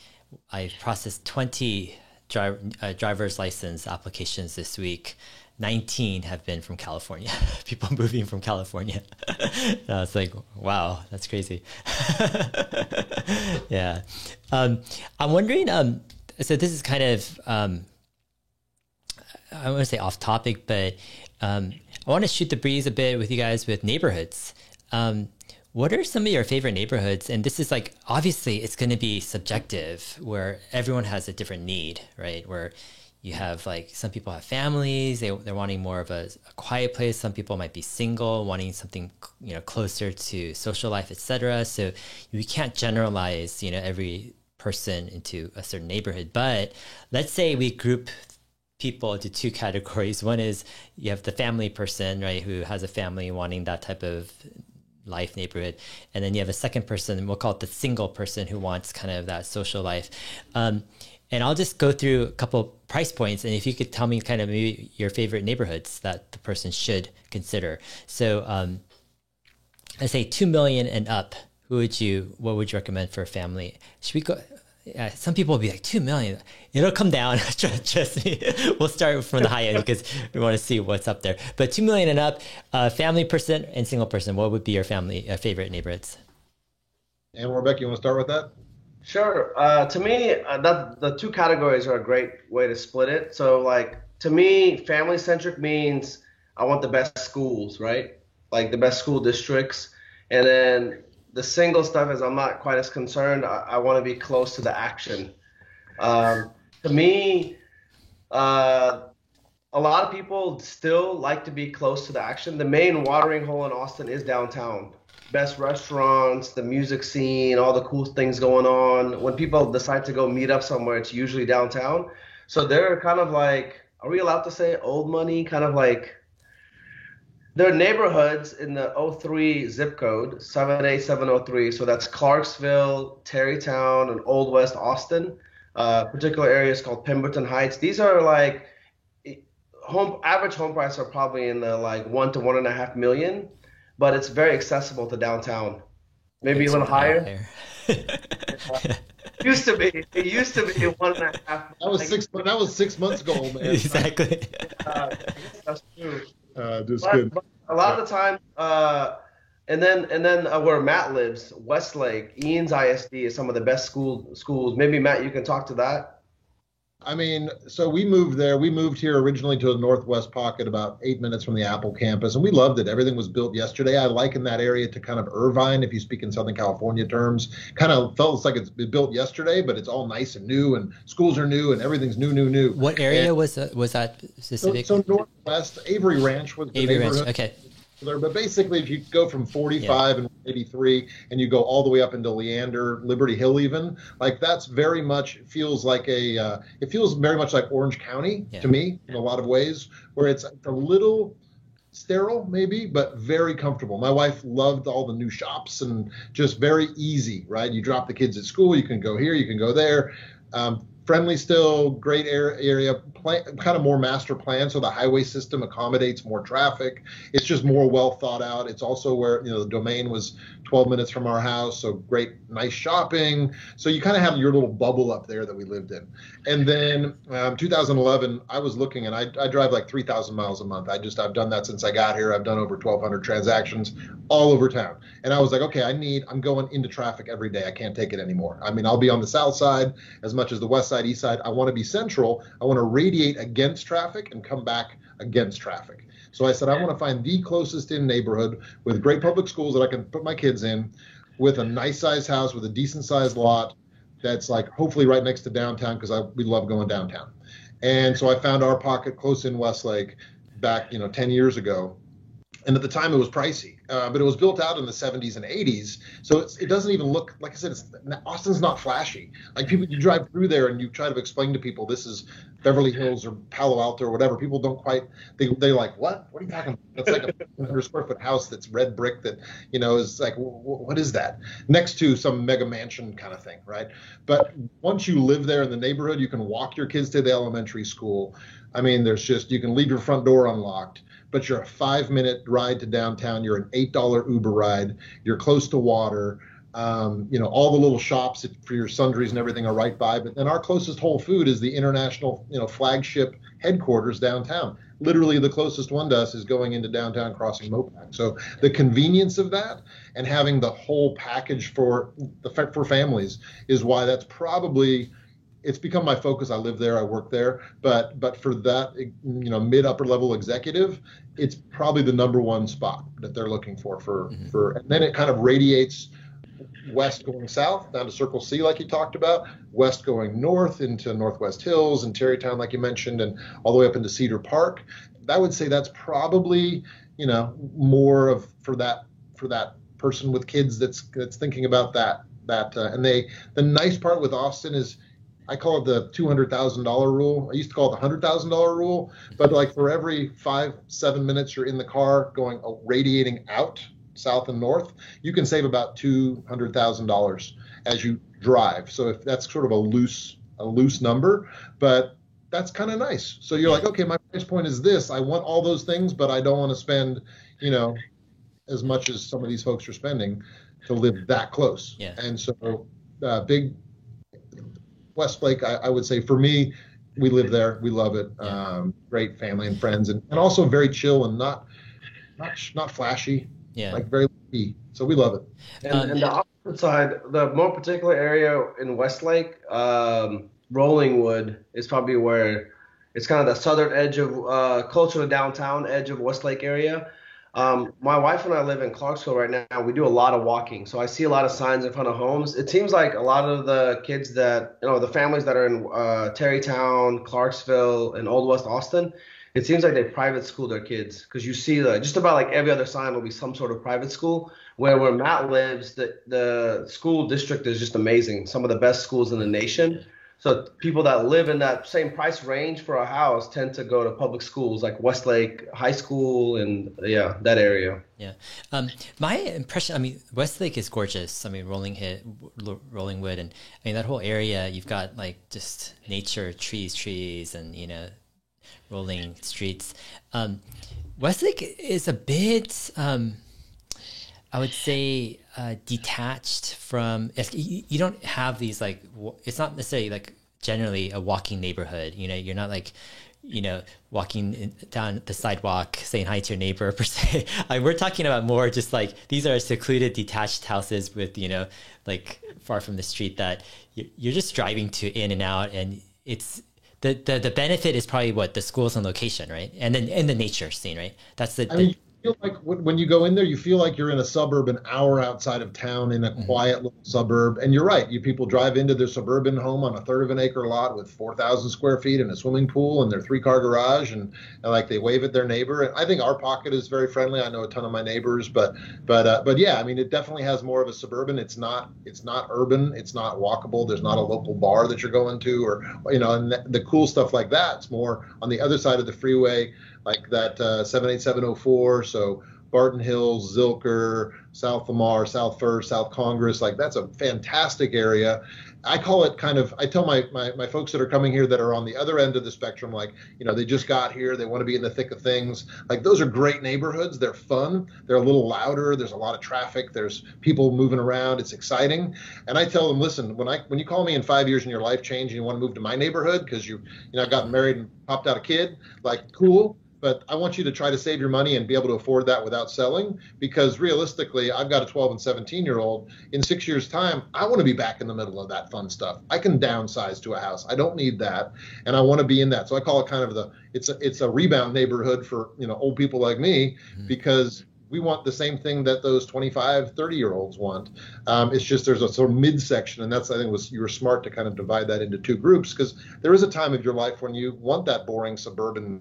I processed 20 driver's license applications this week. 19 have been from California, people moving from California. I was like, wow, that's crazy. Yeah. I'm wondering, so this is kind of, I want to say off topic, but I want to shoot the breeze a bit with you guys with neighborhoods. What are some of your favorite neighborhoods? And this is like, obviously it's going to be subjective where everyone has a different need, right? Where you have like, some people have families, they're wanting more of a quiet place. Some people might be single, wanting something, closer to social life, etc. So we can't generalize, every person into a certain neighborhood. But let's say we group people into two categories. One is you have the family person, right, who has a family wanting that type of life neighborhood, and then you have a second person, we'll call it the single person, who wants kind of that social life. And I'll just go through a couple price points, and if you could tell me kind of maybe your favorite neighborhoods that the person should consider. So I say 2 million and up. What would you recommend for a family? Should we go? Yeah, some people will be like 2 million. It'll come down. Trust me. We'll start from the high end because we want to see what's up there. But 2 million and up, family person and single person. What would be your family favorite neighborhoods? And Rebecca, you want to start with that? Sure. To me, the two categories are a great way to split it. So, like, to me, family centric means I want the best schools, right? Like the best school districts, and then the single stuff is I'm not quite as concerned. I want to be close to the action. To me, a lot of people still like to be close to the action. The main watering hole in Austin is downtown. Best restaurants, the music scene, all the cool things going on. When people decide to go meet up somewhere, it's usually downtown. So they're kind of like, are we allowed to say old money? Kind of like, there are neighborhoods in the 03 zip code, 78703. So that's Clarksville, Tarrytown, and Old West Austin. Particular areas called Pemberton Heights. These are like average home prices are probably in the like 1 to 1.5 million, but it's very accessible to downtown. Maybe a little higher. It used to be 1.5. That was 6 months ago, man. Exactly. I guess that's true. Good. But a lot of the time, and then where Matt lives, Westlake, Eanes ISD is some of the best schools. Maybe Matt, you can talk to that. I mean, so we moved there. We moved here originally to the Northwest Pocket, about 8 minutes from the Apple campus, and we loved it. Everything was built yesterday. I liken that area to kind of Irvine, if you speak in Southern California terms. Kind of felt like it's been built yesterday, but it's all nice and new, and schools are new, and everything's new. What area was that specific? So Northwest, Avery Ranch was the Avery Ranch, neighborhood. okay. But basically, if you go from 45 and 83 and you go all the way up into Leander, Liberty Hill even, like that's very much feels like it feels very much like Orange County to me in a lot of ways, where it's a little sterile maybe, but very comfortable. My wife loved all the new shops and just very easy, right? You drop the kids at school, you can go here, you can go there. friendly still, great area, kind of more master plan, so the highway system accommodates more traffic. It's just more well thought out. It's also where, the Domain was 12 minutes from our house, so great, nice shopping. So you kind of have your little bubble up there that we lived in. And then 2011, I was looking, and I drive like 3,000 miles a month. I've done that since I got here. I've done over 1,200 transactions all over town. And I was like, okay, I'm going into traffic every day. I can't take it anymore. I mean, I'll be on the south side as much as the west side, east side. I want to be central. I want to radiate against traffic and come back against traffic. So I said, I want to find the closest in neighborhood with great public schools that I can put my kids in, with a nice sized house, with a decent sized lot that's like hopefully right next to downtown, because we love going downtown. And so I found our pocket close in Westlake back, 10 years ago. And at the time it was pricey, but it was built out in the 70s and 80s. So it doesn't even look, like I said, Austin's not flashy. Like people, you drive through there and you try to explain to people this is Beverly Hills or Palo Alto or whatever. People don't quite, they're like, what? What are you talking about? That's like a 100 square foot house that's red brick that, is like, what is that? Next to some mega mansion kind of thing, right? But once you live there in the neighborhood, you can walk your kids to the elementary school. I mean, you can leave your front door unlocked, but you're a 5-minute ride to downtown. You're an $8 Uber ride. You're close to water. All the little shops for your sundries and everything are right by. But then our closest Whole Food is the international, flagship headquarters downtown. Literally the closest one to us is going into downtown crossing Mopac. So the convenience of that and having the whole package for families is why that's probably, it's become my focus. I live there, I work there, but for that, mid upper level executive, it's probably the number one spot that they're looking for, and then it kind of radiates west going south down to Circle C, like you talked about, west going north into Northwest Hills and Tarrytown, like you mentioned, and all the way up into Cedar Park. I would say that's probably, more of for that person with kids that's thinking about that. And the nice part with Austin is, I call it the $200,000 rule. I used to call it the $100,000 rule, but like for every 5-7 minutes you're in the car going radiating out south and north, you can save about $200,000 as you drive. So if that's sort of a loose number, but that's kind of nice. So you're like, okay, my price point is this. I want all those things, but I don't want to spend, as much as some of these folks are spending to live that close. Yeah. And so big Westlake, I would say for me, we live there. We love it. Great family and friends, and also very chill and not flashy. Yeah. Like very lucky. So we love it. And the opposite side, the more particular area in Westlake, Rollingwood is probably where it's kind of the southern edge of, closer to downtown edge of Westlake area. My wife and I live in Clarksville right now. We do a lot of walking, so I see a lot of signs in front of homes. It seems like a lot of the kids that, the families that are in Tarrytown, Clarksville, and Old West Austin, it seems like they private school their kids, because you see just about like every other sign will be some sort of private school. Where Matt lives, the school district is just amazing. Some of the best schools in the nation. So people that live in that same price range for a house tend to go to public schools like Westlake High School and that area. Yeah. My impression, Westlake is gorgeous. Rollingwood, and that whole area, you've got like just nature, trees and, rolling streets. Westlake is a bit, I would say, detached from. You don't have these like. It's not necessarily like generally a walking neighborhood. You're not like, walking down the sidewalk saying hi to your neighbor per se. We're talking about more just like these are secluded, detached houses with like far from the street that you're just driving to in and out, and it's. The benefit is probably the schools and location, right? And then in the nature scene, right? That's the you feel like when you go in there, you feel like you're in a suburb an hour outside of town in a quiet little suburb. And you're right. People drive into their suburban home on a 1/3 of an acre lot with 4,000 square feet and a swimming pool and their 3-car garage. And like they wave at their neighbor. And I think our pocket is very friendly. I know a ton of my neighbors, but yeah, it definitely has more of a suburban. It's not urban. It's not walkable. There's not a local bar that you're going to, or, and the cool stuff like that. It's more on the other side of the freeway, like that 78704, so Barton Hills, Zilker, South Lamar, South First, South Congress, like that's a fantastic area. I call it kind of, I tell my folks that are coming here that are on the other end of the spectrum, like, they just got here, they want to be in the thick of things. Like, those are great neighborhoods. They're fun. They're a little louder. There's a lot of traffic. There's people moving around. It's exciting. And I tell them, listen, when you call me in 5 years and your life changed and you want to move to my neighborhood because gotten married and popped out a kid, like, cool. But I want you to try to save your money and be able to afford that without selling, because realistically, I've got a 12 and 17-year-old. In 6 years' time, I want to be back in the middle of that fun stuff. I can downsize to a house. I don't need that, and I want to be in that. So I call it kind of it's a rebound neighborhood for old people like me, because we want the same thing that those 25, 30-year-olds want. It's just there's a sort of midsection, and I think you were smart to kind of divide that into two groups, because there is a time of your life when you want that boring suburban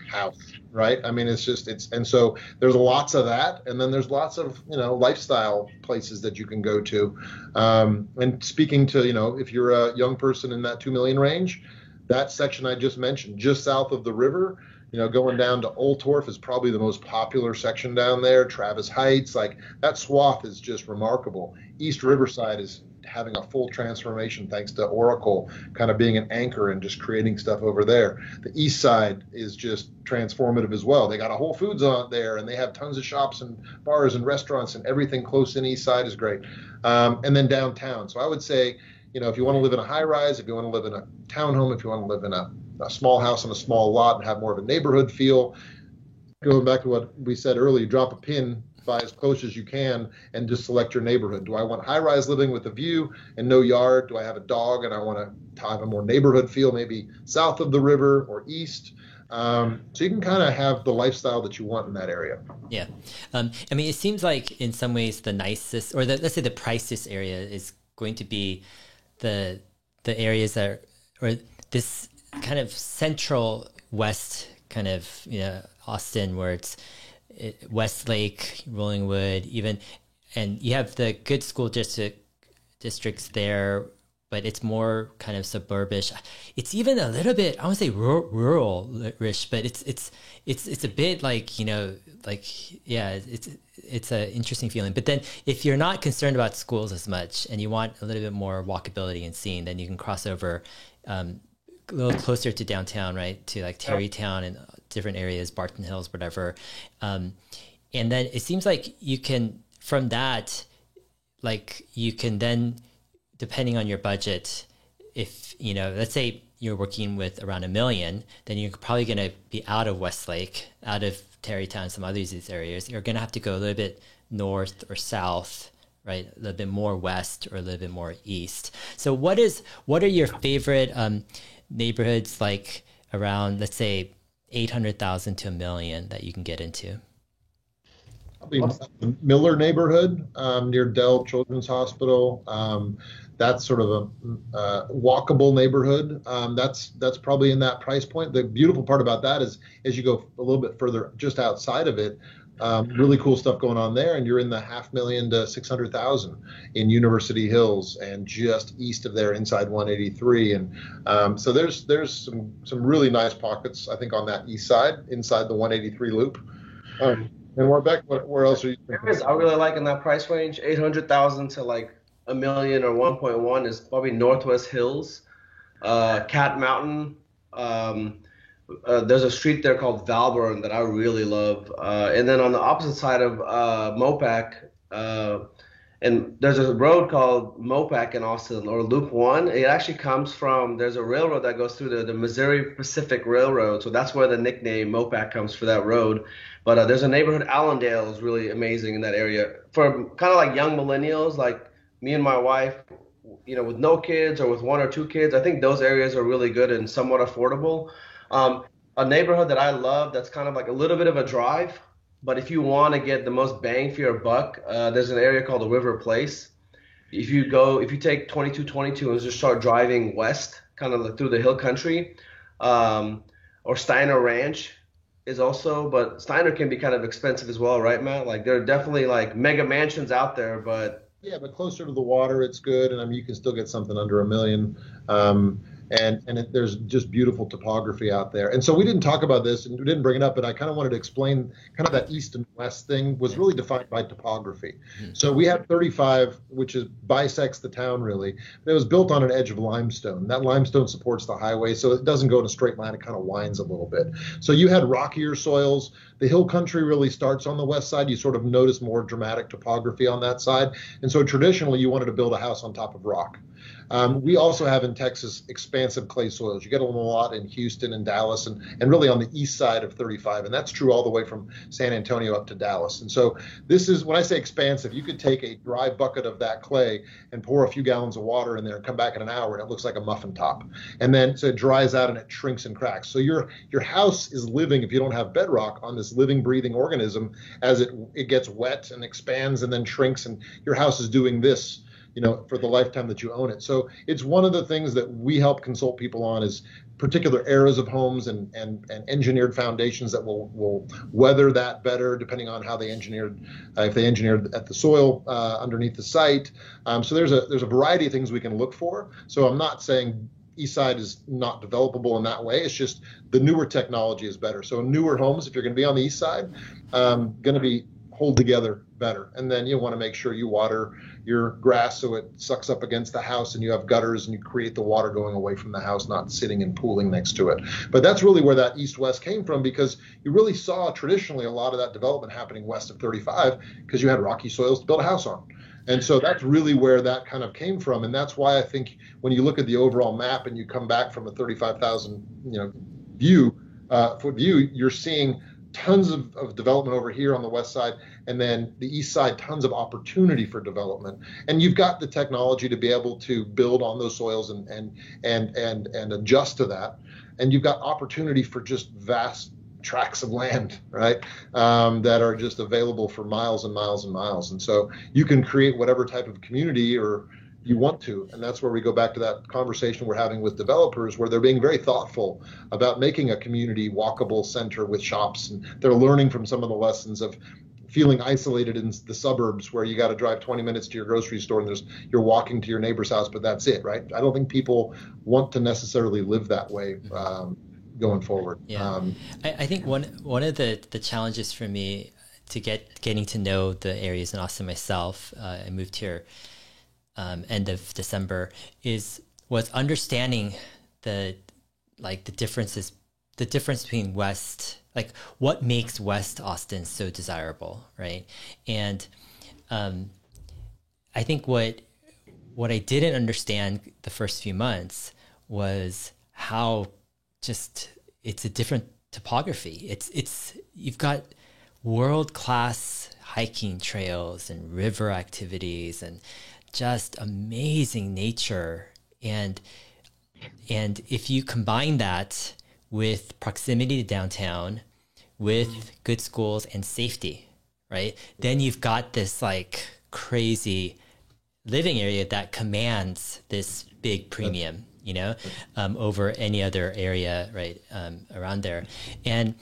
house, right? I mean, and so there's lots of that, and then there's lots of lifestyle places that you can go to. And speaking to if you're a young person in that 2 million range, that section I just mentioned, just south of the river, going down to Old Torf is probably the most popular section down there. Travis Heights, like that swath is just remarkable. East Riverside is having a full transformation thanks to Oracle kind of being an anchor and just creating stuff over there. The east side is just transformative as well. They got a Whole Foods on there, and they have tons of shops and bars and restaurants, and everything close in east side is great. And then downtown. So I would say, if you want to live in a high rise, if you want to live in a townhome, if you want to live in a small house on a small lot and have more of a neighborhood feel, going back to what we said earlier, drop a pin by as close as you can and just select your neighborhood. Do I want high-rise living with a view and no yard? Do I have a dog and I want to have a more neighborhood feel, maybe south of the river or east? So you can kind of have the lifestyle that you want in that area. Yeah. I mean, it seems like in some ways the nicest, or let's say the priciest area is going to be the areas that or this kind of central west kind of, Austin, where it's Westlake, Rollingwood, even, and you have the good school districts there, but it's more kind of suburbish. It's even a little bit, I would say rural-ish, but it's a bit like, it's an interesting feeling. But then if you're not concerned about schools as much and you want a little bit more walkability and seeing, then you can cross over a little closer to downtown, right? To like Tarrytown and different areas, Barton Hills, whatever. And then it seems like you can, from that, like you can then, depending on your budget, if, let's say you're working with around $1 million, then you're probably going to be out of Westlake, out of Tarrytown, some other of these areas. You're going to have to go a little bit north or south, right? A little bit more west or a little bit more east. So what are your favorite neighborhoods, like around, let's say, 800,000 to $1 million that you can get into? Probably Miller neighborhood near Dell Children's Hospital. That's sort of a walkable neighborhood. That's probably in that price point. The beautiful part about that is as you go a little bit further just outside of it, really cool stuff going on there, and you're in the $500,000 to $600,000 in University Hills and just east of there inside 183. And so there's some really nice pockets, I think, on that east side inside the 183 loop. And Warbeck, where else are you thinking? I really like in that price range, 800,000 to like $1 million or 1.1 is probably Northwest Hills, Cat Mountain. There's a street there called Valborn that I really love. And then on the opposite side of Mopac, and there's a road called Mopac in Austin, or Loop 1. It actually comes from, there's a railroad that goes through the Missouri Pacific Railroad. So that's where the nickname Mopac comes for that road. But there's a neighborhood, Allendale, is really amazing in that area. For kind of like young millennials, like me and my wife, with no kids or with 1 or 2 kids, I think those areas are really good and somewhat affordable. A neighborhood that I love that's kind of like a little bit of a drive, but if you want to get the most bang for your buck, there's an area called the River Place. If you take 2222 and just start driving west, kind of like through the hill country, or Steiner Ranch is also, but Steiner can be kind of expensive as well, right, Matt? Like there are definitely like mega mansions out there, but yeah, but closer to the water, it's good, and I mean you can still get something under $1 million. there's just beautiful topography out there. And so we didn't talk about this and we didn't bring it up, but I kind of wanted to explain kind of that east and west thing was really defined by topography. So we had 35, which is bisects the town really. But it was built on an edge of limestone. That limestone supports the highway, so it doesn't go in a straight line. It kind of winds a little bit. So you had rockier soils. The hill country really starts on the west side. You sort of notice more dramatic topography on that side. And so traditionally, you wanted to build a house on top of rock. We also have in Texas expansive clay soils. You get them a lot in Houston and Dallas and really on the east side of 35. And that's true all the way from San Antonio up to Dallas. And so this is, when I say expansive, you could take a dry bucket of that clay and pour a few gallons of water in there and come back in an hour and it looks like a muffin top. And then so it dries out and it shrinks and cracks. So your house is living, if you don't have bedrock, on this living, breathing organism as it gets wet and expands and then shrinks, and your house is doing this, for the lifetime that you own it. So it's one of the things that we help consult people on is particular eras of homes and engineered foundations that will weather that better depending on how they engineered, if they engineered at the soil underneath the site. So there's a variety of things we can look for. So I'm not saying East Side is not developable in that way. It's just the newer technology is better. So newer homes, if you're going to be on the East Side, going to be hold together better. And then you want to make sure you water your grass so it sucks up against the house and you have gutters and you create the water going away from the house, not sitting and pooling next to it. But that's really where that east-west came from, because you really saw traditionally a lot of that development happening west of 35 because you had rocky soils to build a house on. And so that's really where that kind of came from. And that's why I think when you look at the overall map and you come back from a 35,000 foot view, you're seeing tons of development over here on the west side, and then the east side, tons of opportunity for development. And you've got the technology to be able to build on those soils and adjust to that. And you've got opportunity for just vast tracts of land, right, that are just available for miles and miles and miles. And so you can create whatever type of community or you want to. And that's where we go back to that conversation we're having with developers, where they're being very thoughtful about making a community walkable center with shops. And they're learning from some of the lessons of feeling isolated in the suburbs where you got to drive 20 minutes to your grocery store and you're walking to your neighbor's house, but that's it, right? I don't think people want to necessarily live that way going forward. Yeah. I think one of the challenges for me to getting to know the areas in Austin myself, I moved here end of December, was understanding the difference between West, like what makes West Austin so desirable, right? And I think what I didn't understand the first few months was how just it's a different topography. You've got world-class hiking trails and river activities and just amazing nature. And if you combine that with proximity to downtown, with good schools and safety, right? Then you've got this like crazy living area that commands this big premium, over any other area, right, around there. And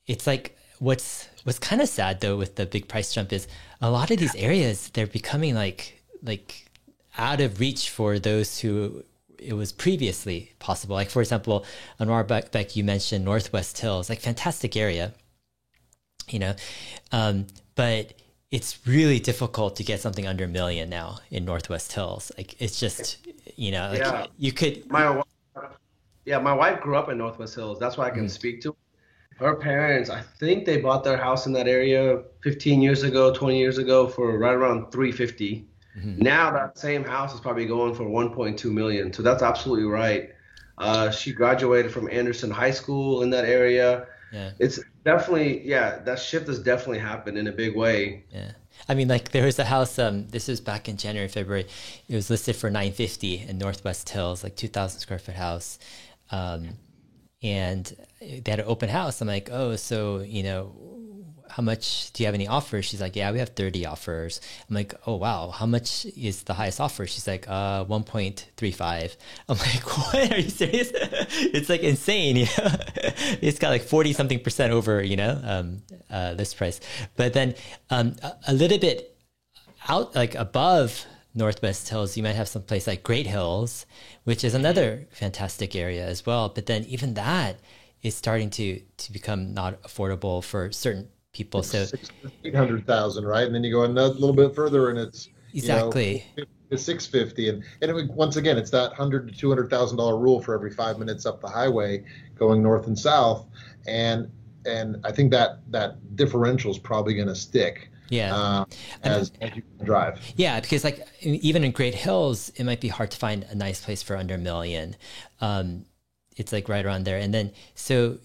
it's like what's kind of sad though with the big price jump is a lot of these areas, they're becoming like out of reach for those who it was previously possible. Like for example, Anwar Beck, you mentioned Northwest Hills, like fantastic area, but it's really difficult to get something under $1 million now in Northwest Hills. Like it's just, you could. My wife grew up in Northwest Hills. That's why I can speak to her parents. I think they bought their house in that area 15 years ago, 20 years ago for right around $350. Now that same house is probably going for $1.2 million. So that's absolutely right. She graduated from Anderson High School in that area. Yeah. It's definitely, that shift has definitely happened in a big way. Yeah. I mean, like there was a house, this was back in January, February. It was listed for $950 in Northwest Hills, like 2,000 square foot house. And they had an open house. I'm like, oh, so, how much do you have any offers? She's like, yeah, we have 30 offers. I'm like, oh, wow. How much is the highest offer? She's like, 1.35. I'm like, what? Are you serious? It's like insane. It's got like 40 something percent over, list price. But then, a little bit out, like above Northwest Hills, you might have some place like Great Hills, which is another fantastic area as well. But then even that is starting to become not affordable for certain people. So 800,000, right? And then you go another little bit further, and it's exactly. It's 650, and once again, it's that $100,000 to $200,000 rule for every 5 minutes up the highway going north and south, and I think that differential is probably going to stick. Yeah, as you drive. Yeah, because like even in Great Hills, it might be hard to find a nice place for under $1 million. It's like right around there, and then so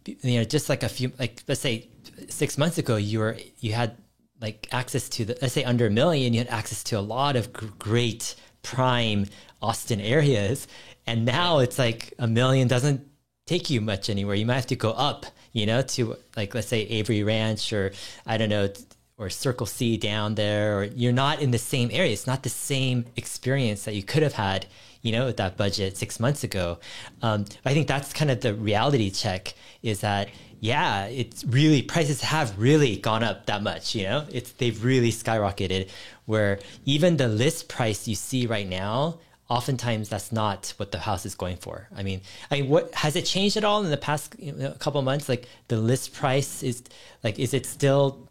just like let's say 6 months ago, you had like access to let's say under $1 million, you had access to a lot of great prime Austin areas, and now it's like $1 million doesn't take you much anywhere. You might have to go up, to like, let's say Avery Ranch, or I don't know, or Circle C down there, or you're not in the same area. It's not the same experience that you could have had, with that budget 6 months ago. I think that's kind of the reality check, is that, yeah, it's really, prices have really gone up that much, they've really skyrocketed, where even the list price you see right now, oftentimes that's not what the house is going for. I mean, what has it changed at all in the past couple of months? Like the list price is it still,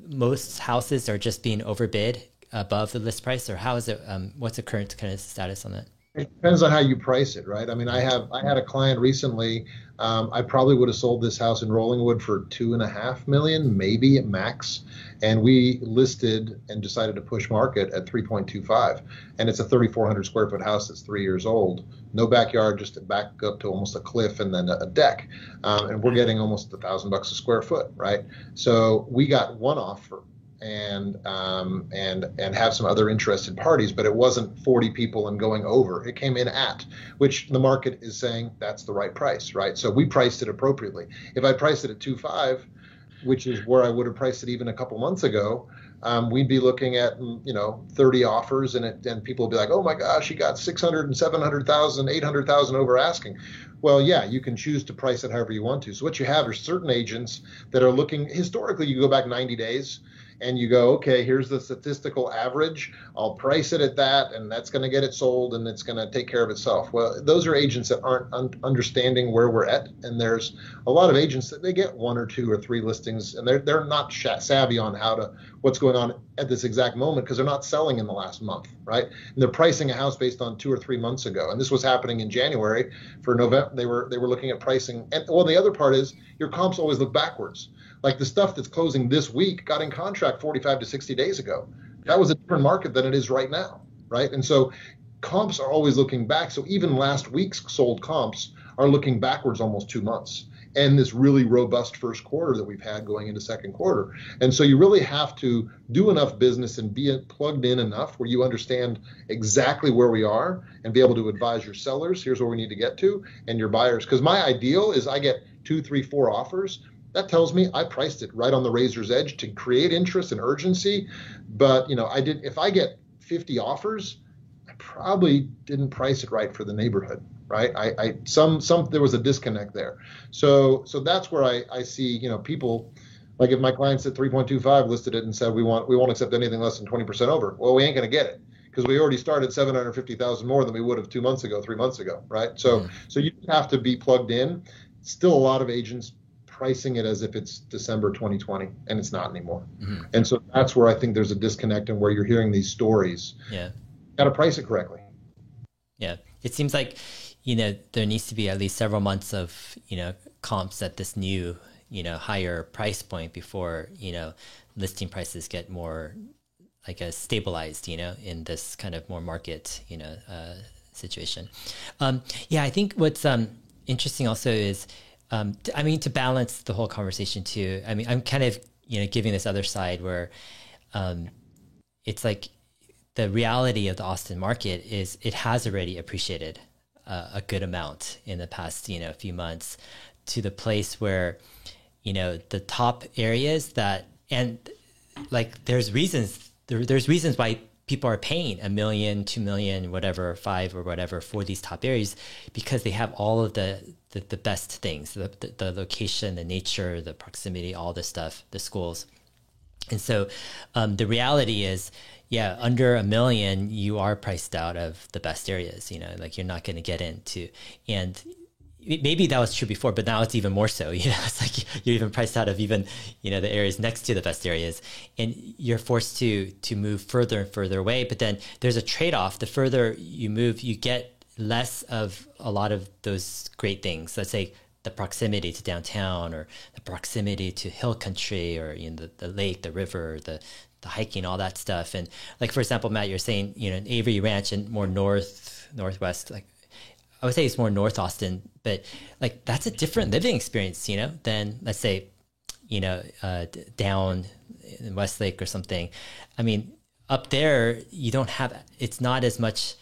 most houses are just being overbid above the list price, or how is it? What's the current kind of status on that? It depends on how you price it, right? I mean, I had a client recently. I probably would have sold this house in Rollingwood for $2.5 million, maybe at max, and we listed and decided to push market at 3.25. And it's a 3,400 square foot house that's 3 years old, no backyard, just back up to almost a cliff and then a deck, and we're getting almost $1,000 a square foot, right? So we got one offer and have some other interested parties, but it wasn't 40 people and going over. It came in at, which the market is saying that's the right price, right? So we priced it appropriately. If I priced it at 2.5, which is where I would have priced it even a couple months ago, we'd be looking at 30 offers, and people would be like, oh my gosh, you got 600 and 700,000, 800,000 over asking. Well, yeah, you can choose to price it however you want to. So what you have are certain agents that are looking, historically, you go back 90 days, and you go, okay, here's the statistical average. I'll price it at that, and that's going to get it sold, and it's going to take care of itself. Well, those are agents that aren't understanding where we're at, and there's a lot of agents that they get 1 or 2 or 3 listings, and they're not savvy on what's going on at this exact moment, because they're not selling in the last month, right? And they're pricing a house based on 2 or 3 months ago, and this was happening in January. For November, they were looking at pricing, and well, the other part is your comps always look backwards. Like the stuff that's closing this week got in contract 45 to 60 days ago. That was a different market than it is right now, right? And so comps are always looking back. So even last week's sold comps are looking backwards almost 2 months. And this really robust first quarter that we've had going into second quarter. And so you really have to do enough business and be plugged in enough where you understand exactly where we are and be able to advise your sellers, here's where we need to get to, and your buyers. Because my ideal is I get 2, 3, 4 offers. That tells me I priced it right on the razor's edge to create interest and urgency. But if I get 50 offers, I probably didn't price it right for the neighborhood, right? There was a disconnect there. So that's where I see, people, like if my clients at 3.25 listed it and said we won't accept anything less than 20% over. Well, we ain't going to get it, because we already started 750,000 more than we would have 2 months ago, 3 months ago, right? So you have to be plugged in. Still a lot of agents pricing it as if it's December 2020, and it's not anymore. Mm-hmm. And so that's where I think there's a disconnect, and where you're hearing these stories. Yeah. Got to price it correctly. Yeah. It seems like, there needs to be at least several months of, comps at this new, higher price point before, listing prices get more, I guess, stabilized, in this kind of more market, situation. I think what's interesting also is, to balance the whole conversation too, I'm kind of, giving this other side where it's like the reality of the Austin market is it has already appreciated a good amount in the past, few months, to the place where, the top areas there's reasons why people are paying $1 million, $2 million, whatever, 5 or whatever for these top areas, because they have all of the best things, the location, the nature, the proximity, all this stuff, the schools. And so the reality is, yeah, under $1 million, you are priced out of the best areas, like you're not going to get into. And maybe that was true before, but now it's even more so. It's like you're even priced out of even, the areas next to the best areas, and you're forced to move further and further away. But then there's a trade-off. The further you move, you get less of a lot of those great things. Let's say the proximity to downtown, or the proximity to hill country, or the lake, the river, the hiking, all that stuff. And like, for example, Matt, you're saying, in Avery Ranch and more northwest, like I would say it's more North Austin, but like that's a different living experience, than let's say, down in Westlake or something. I mean, up there, it's not as much,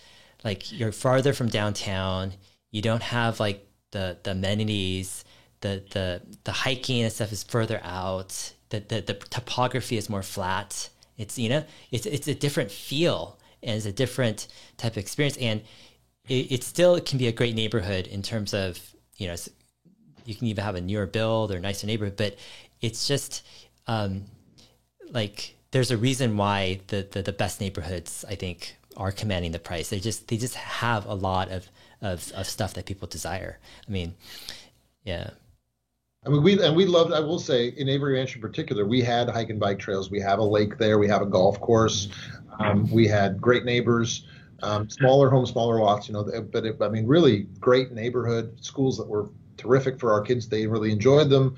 like you're farther from downtown. You don't have like the amenities, the hiking and stuff is further out. The topography is more flat. It's it's a different feel, and it's a different type of experience, and it still can be a great neighborhood in terms of you can even have a newer build or nicer neighborhood, but it's just like there's a reason why the best neighborhoods, I think, are commanding the price. They just have a lot of stuff that people desire. I mean, yeah. I mean, we loved, I will say, in Avery Ranch in particular, we had hike and bike trails. We have a lake there. We have a golf course. We had great neighbors, smaller homes, smaller lots, but I mean, really great neighborhood, schools that were terrific for our kids. They really enjoyed them.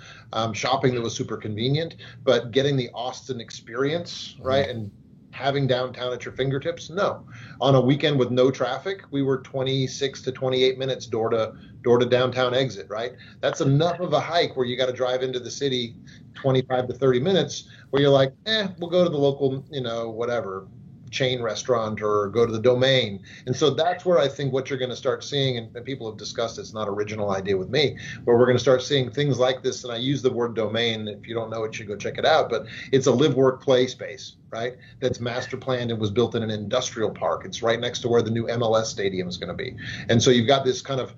Shopping that was super convenient, but getting the Austin experience, right? And having downtown at your fingertips? No. On a weekend with no traffic, we were 26 to 28 minutes door to downtown exit, right? That's enough of a hike where you got to drive into the city 25 to 30 minutes where you're like, we'll go to the local, whatever, chain restaurant or go to the Domain. And so that's where I think what you're going to start seeing, and people have discussed, it's not an original idea with me, where we're going to start seeing things like this. And I use the word domain. If you don't know it, you should go check it out. But it's a live, work, play space, right? That's master planned and was built in an industrial park. It's right next to where the new MLS stadium is going to be. And so you've got this kind of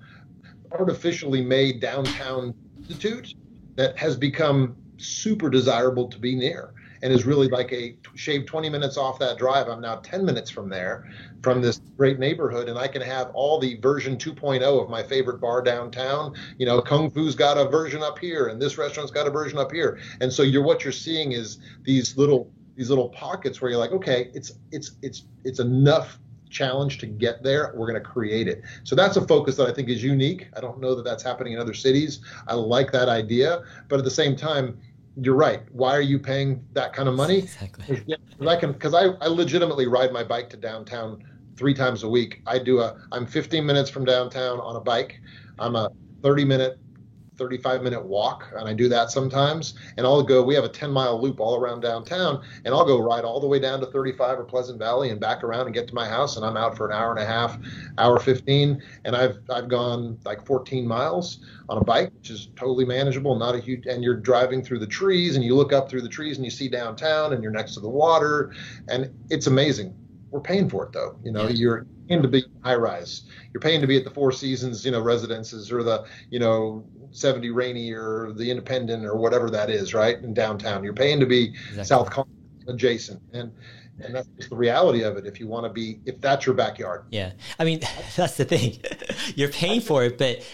artificially made downtown institute that has become super desirable to be near, and is really like a shave 20 minutes off that drive. I'm now 10 minutes from there, from this great neighborhood, and I can have all the version 2.0 of my favorite bar downtown. Kung Fu's got a version up here, and this restaurant's got a version up here. And so what you're seeing is these little pockets where you're like, okay, it's enough challenge to get there. We're going to create it. So that's a focus that I think is unique. I don't know that that's happening in other cities. I like that idea, but at the same time, you're right. Why are you paying that kind of money? Exactly. Because I legitimately ride my bike to downtown 3 times a week. I'm 15 minutes from downtown on a bike. I'm a 35-minute walk, and I do that sometimes. And we have a 10-mile loop all around downtown, and I'll go ride all the way down to 35 or Pleasant Valley and back around and get to my house, and I'm out for an hour and a half, hour 15. And I've gone like 14 miles on a bike, which is totally manageable, not a huge, and you're driving through the trees, and you look up through the trees and you see downtown, and you're next to the water, and it's amazing. We're paying for it though. You're paying to be high rise. You're paying to be at the Four Seasons, residences, or the, 70 Rainy or the Independent or whatever that is, right, in downtown. You're paying to be exactly. South Congress adjacent, and that's just the reality of it. If that's your backyard. Yeah, I mean, that's the thing. You're paying for it,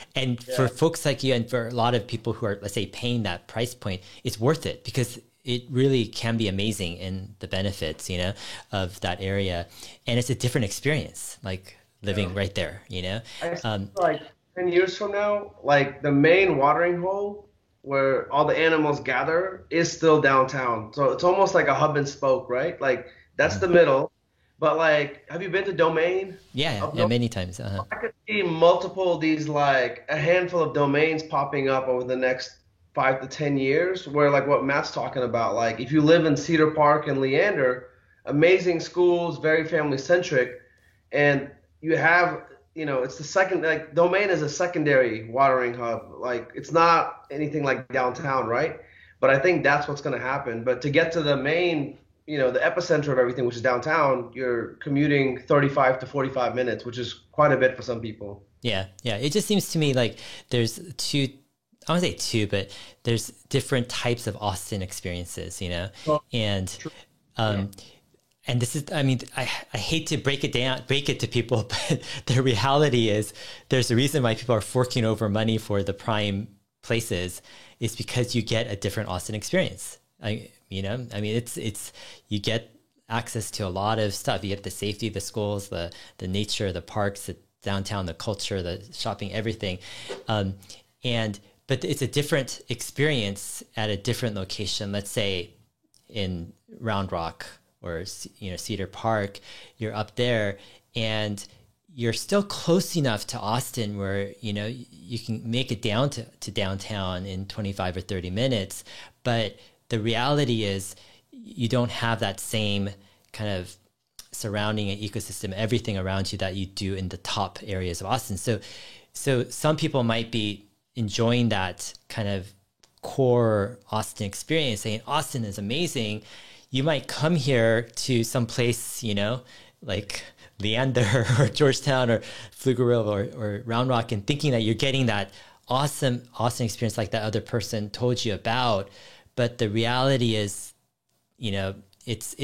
for folks like you and for a lot of people who are, let's say, paying that price point, it's worth it because it really can be amazing in the benefits, of that area, and it's a different experience, like living right there, Like 10 years from now, like the main watering hole where all the animals gather is still downtown. So it's almost like a hub and spoke, right? Like that's the middle. But like, have you been to Domain? Yeah, many times. Uh-huh. I could see multiple of these, like a handful of domains popping up over the next 5 to 10 years, where like what Matt's talking about, like if you live in Cedar Park and Leander, amazing schools, very family centric, and you have, it's the second, like Domain is a secondary watering hub. Like it's not anything like downtown, right? But I think that's what's going to happen. But to get to the main, the epicenter of everything, which is downtown, you're commuting 35 to 45 minutes, which is quite a bit for some people. Yeah. It just seems to me like there's I won't say two, but there's different types of Austin experiences, and and this is, I mean, I hate to break it to people, but the reality is there's a reason why people are forking over money for the prime places is because you get a different Austin experience. I mean, it's, you get access to a lot of stuff. You get the safety, the schools, the nature, the parks, the downtown, the culture, the shopping, everything. But it's a different experience at a different location. Let's say in Round Rock or, Cedar Park, you're up there and you're still close enough to Austin where, you can make it down to downtown in 25 or 30 minutes. But the reality is you don't have that same kind of surrounding and ecosystem, everything around you that you do in the top areas of Austin. So some people might be enjoying that kind of core Austin experience, saying Austin is amazing. You might come here to some place, like Leander or Georgetown or Pflugerville or Round Rock, and thinking that you're getting that awesome Austin experience like that other person told you about. But the reality is, it's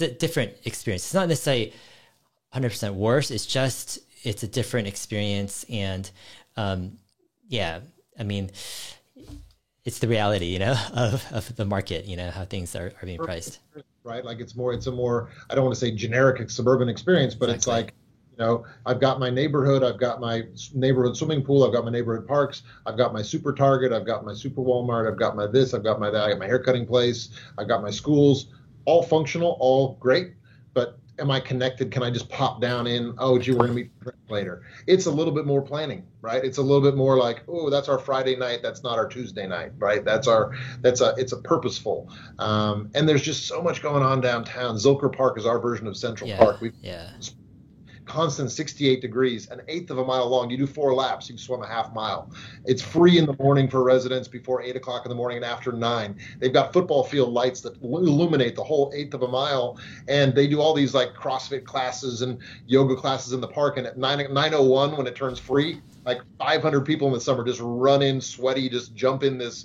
a different experience. It's not necessarily 100% worse. It's a different experience. And I mean, it's the reality, of the market, how things are being priced. Right. Like it's a more, I don't want to say generic suburban experience, but exactly. It's like, I've got my neighborhood, I've got my neighborhood swimming pool, I've got my neighborhood parks, I've got my super Target, I've got my super Walmart, I've got my this, I've got my that, I got my hair cutting place, I've got my schools, all functional, all great. But am I connected? Can I just pop down in, we're going to meet later? It's a little bit more planning, right? It's a little bit more like, that's our Friday night. That's not our Tuesday night, right? It's a purposeful. And there's just so much going on downtown. Zilker Park is our version of Central Park. Constant 68 degrees, an eighth of a mile long. You do 4 laps, you can swim a half mile. It's free in the morning for residents before 8 o'clock in the morning and after 9. They've got football field lights that illuminate the whole eighth of a mile. And they do all these like CrossFit classes and yoga classes in the park. And at 9:01, when it turns free, like 500 people in the summer just run in sweaty, just jump in this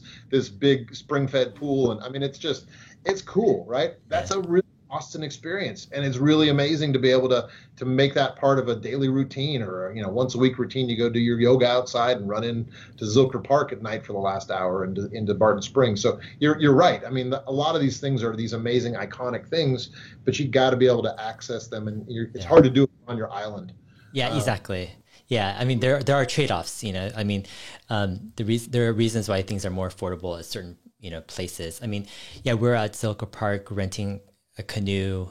big spring-fed pool. And I mean, it's cool, right? That's a really Austin experience, and it's really amazing to be able to make that part of a daily routine, or once a week routine. You go do your yoga outside and run in to Zilker Park at night for the last hour and into Barton Springs. So you're right. I mean, a lot of these things are these amazing iconic things, but you got to be able to access them, and it's hard to do it on your island. Yeah, exactly. Yeah, I mean, there are trade-offs. I mean, there are reasons why things are more affordable at certain places. I mean, we're at Zilker Park renting a canoe,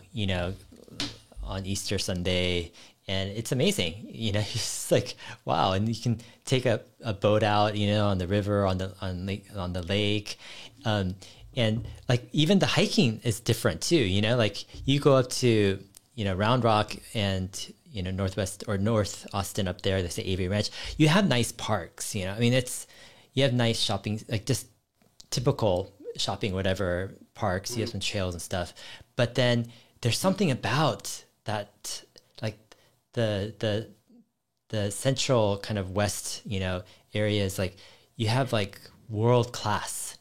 on Easter Sunday, and it's amazing. It's just like, wow. And you can take a boat out, on the river, on the lake. And like even the hiking is different too, like you go up to, Round Rock and, Northwest or North Austin up there, they say Avery Ranch, you have nice parks, I mean, you have nice shopping, like just typical shopping, whatever parks, you have some trails and stuff. But then there's something about that, like the central kind of west, areas, like you have like world-class,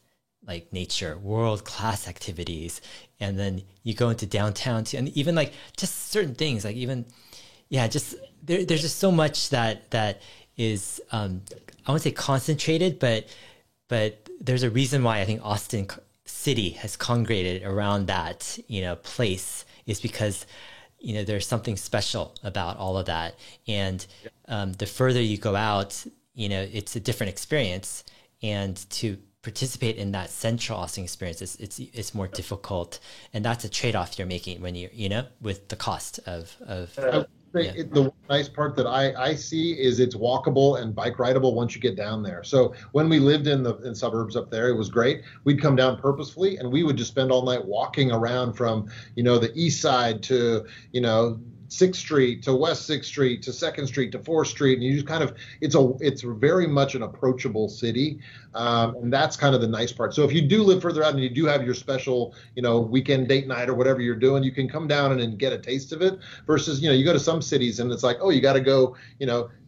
like nature, world-class activities. And then you go into downtown too, and even like just certain things, like even, just there's just so much that is, I won't say concentrated, but there's a reason why I think Austin City has congregated around that, place, is because, there's something special about all of that. And the further you go out, it's a different experience. And to participate in that central Austin experience, it's more difficult. And that's a trade-off you're making when you, with the cost of the nice part that I see is it's walkable and bike rideable once you get down there. So when we lived in suburbs up there, it was great. We'd come down purposefully, and we would just spend all night walking around from, the east side to, 6th Street to West 6th Street to 2nd Street to 4th Street, and you just kind of it's very much an approachable city, and that's kind of the nice part. So if you do live further out and you do have your special, weekend date night or whatever you're doing, you can come down and get a taste of it. Versus, you go to some cities and it's like, oh, you got to go,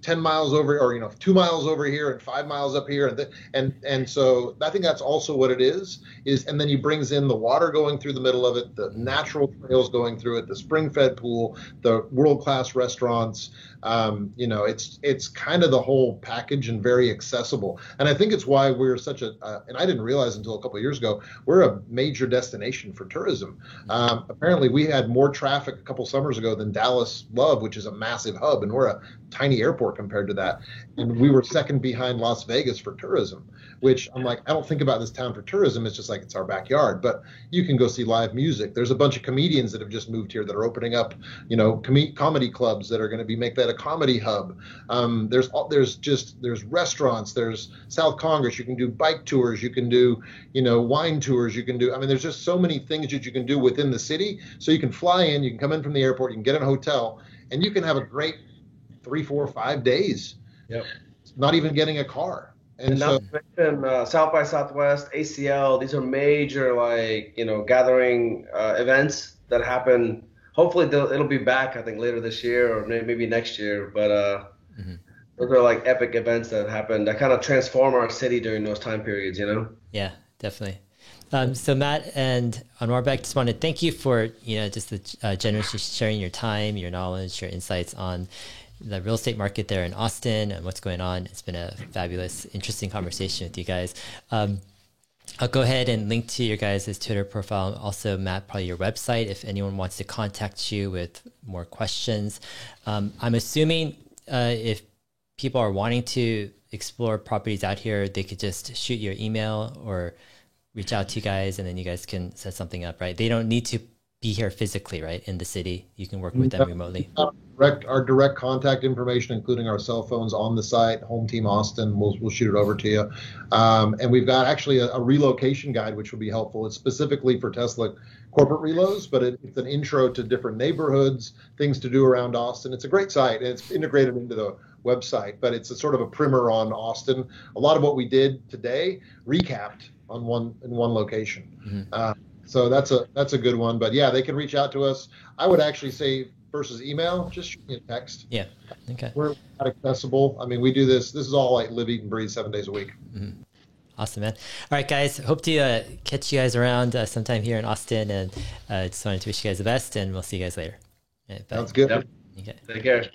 10 miles over, or 2 miles over here and 5 miles up here, and so I think that's also what it is, and then he brings in the water going through the middle of it, the natural trails going through it, the spring-fed pool, the world-class restaurants. It's kind of the whole package and very accessible. And I think it's why we're such and I didn't realize until a couple of years ago, we're a major destination for tourism. Apparently we had more traffic a couple summers ago than Dallas Love, which is a massive hub, and we're a tiny airport compared to that. And we were second behind Las Vegas for tourism, which I'm like, I don't think about this town for tourism. It's just like, it's our backyard, but you can go see live music. There's a bunch of comedians that have just moved here that are opening up, comedy clubs that are going to make that a comedy hub. There's restaurants, there's South Congress. You can do bike tours, you can do, wine tours, you can do, there's just so many things that you can do within the city. So you can fly in, you can come in from the airport, you can get in a hotel, and you can have a great 3, 4, 5 days. Yep. Not even getting a car. And so, South by Southwest, ACL, these are major, gathering events that happen. Hopefully it'll be back, I think, later this year or maybe next year. But those are like epic events that happen that kind of transform our city during those time periods, Yeah, definitely. So Matt and Anwar, just want to thank you for, just the generously sharing your time, your knowledge, your insights on the real estate market there in Austin and what's going on. It's been a fabulous, interesting conversation with you guys. I'll go ahead and link to your guys' Twitter profile. Also, Matt, probably your website if anyone wants to contact you with more questions. I'm assuming if people are wanting to explore properties out here, they could just shoot your email or reach out to you guys, and then you guys can set something up, right? They don't need to be here physically, right, in the city. You can work with them remotely. Our direct contact information, including our cell phones, on the site, Home Team Austin. We'll shoot it over to you. And we've got actually a relocation guide, which will be helpful. It's specifically for Tesla corporate reloads, but it's an intro to different neighborhoods, things to do around Austin. It's a great site, and it's integrated into the website, but it's a sort of a primer on Austin. A lot of what we did today recapped in one location. Mm-hmm. So that's a good one. But yeah, they can reach out to us. I would actually say versus email, just shoot me a text. Yeah. Okay. We're not accessible. We do this. This is all like live, eat, and breathe 7 days a week. Mm-hmm. Awesome, man. All right, guys. Hope to catch you guys around sometime here in Austin. And just wanted to wish you guys the best, and we'll see you guys later. Sounds good. Yep. Okay. Take care.